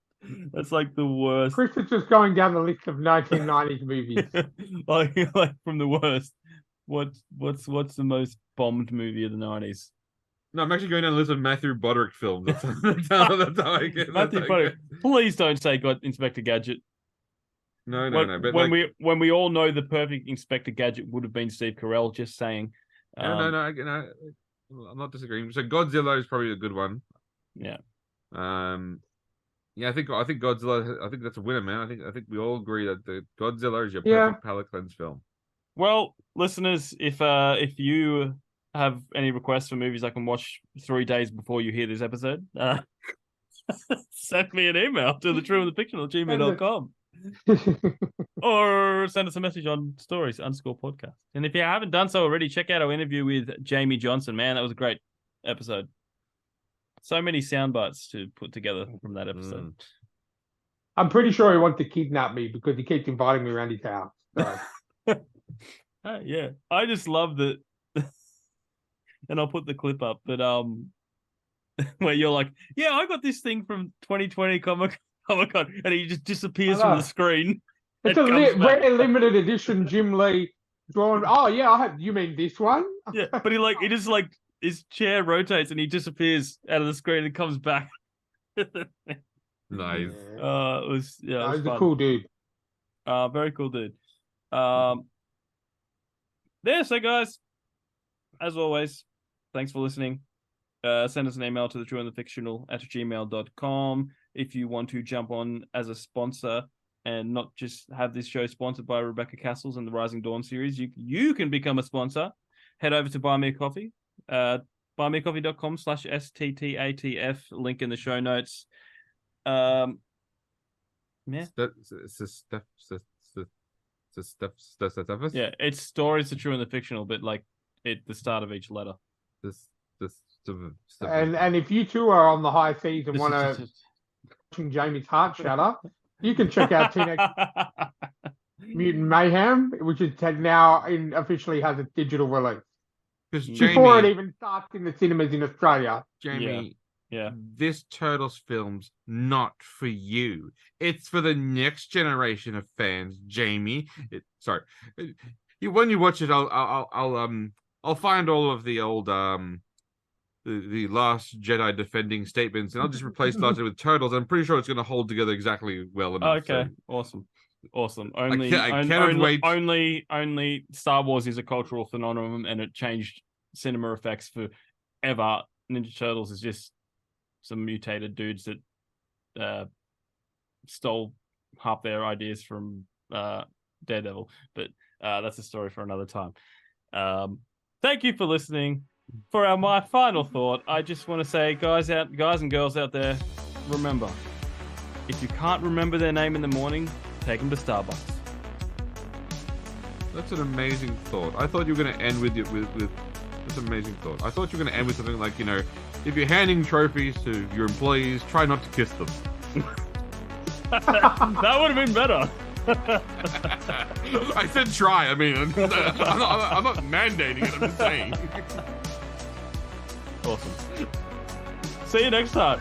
That's like the worst. Chris is just going down the list of 1990s movies. like from the worst. What's the most bombed movie of the 90s? No, I'm actually going down the list of Matthew Broderick films. That's how I get. Matthew Broderick. Please don't say Inspector Gadget. No. But when we all know the perfect Inspector Gadget would have been Steve Carell, just saying. No. I'm not disagreeing. So Godzilla is probably a good one. Yeah. Yeah, I think Godzilla. I think that's a winner, man. I think we all agree that the Godzilla is your perfect palate cleanse film. Well, listeners, if you have any requests for movies I can watch 3 days before you hear this episode, send me an email to thetrueandthefictional@gmail.com. Or send us a message on stories_podcast. And if you haven't done so already, check out our interview with Jamie Johnson. Man, that was a great episode. So many sound bites to put together from that episode. I'm pretty sure he wants to kidnap me because he keeps inviting me around his house. So. Yeah, I just love that. And I'll put the clip up, but where you're like, yeah, I got this thing from 2020 Comic Con, and he just disappears from the screen. It's a rare limited edition Jim Lee drawn. Oh yeah, you mean this one? Yeah, but he just like his chair rotates and he disappears out of the screen and comes back. Nice. It was He's a cool dude. Very cool dude. So guys, as always, thanks for listening. Send us an email to thetrueandthefictional@gmail.com if you want to jump on as a sponsor and not just have this show sponsored by Rebecca Cassells and the Rising Dawn series. You can become a sponsor. Head over to Buy Me a Coffee. buymeacoffee.com/STTATF. Link in the show notes. Yeah. Yeah, it's stories, the true and the fictional, but like at the start of each letter. And if you two are on the high seas and want to watching Jamie's heart shatter, you can check out Teenage Mutant Mayhem, which is now officially has a digital release. Before it even starts in the cinemas in Australia. Jamie, yeah. This Turtles film's not for you. It's for the next generation of fans, Jamie. When you watch it, I'll find all of the old the Last Jedi defending statements, and I'll just replace Last Jedi with Turtles. I'm pretty sure it's going to hold together exactly well enough. Okay, so. Awesome. I cannot wait. Only Star Wars is a cultural phenomenon, and it changed cinema effects forever. Ninja Turtles is just some mutated dudes that stole half their ideas from Daredevil, but that's a story for another time. Thank you for listening. For my final thought, I just want to say, guys and girls out there, remember, if you can't remember their name in the morning, take them to Starbucks. That's an amazing thought. I thought you were going to end with that's an amazing thought. I thought you were going to end with something like, if you're handing trophies to your employees, try not to kiss them. That would have been better. I said try. I mean, I'm not mandating it. I'm just saying. Awesome. See you next time.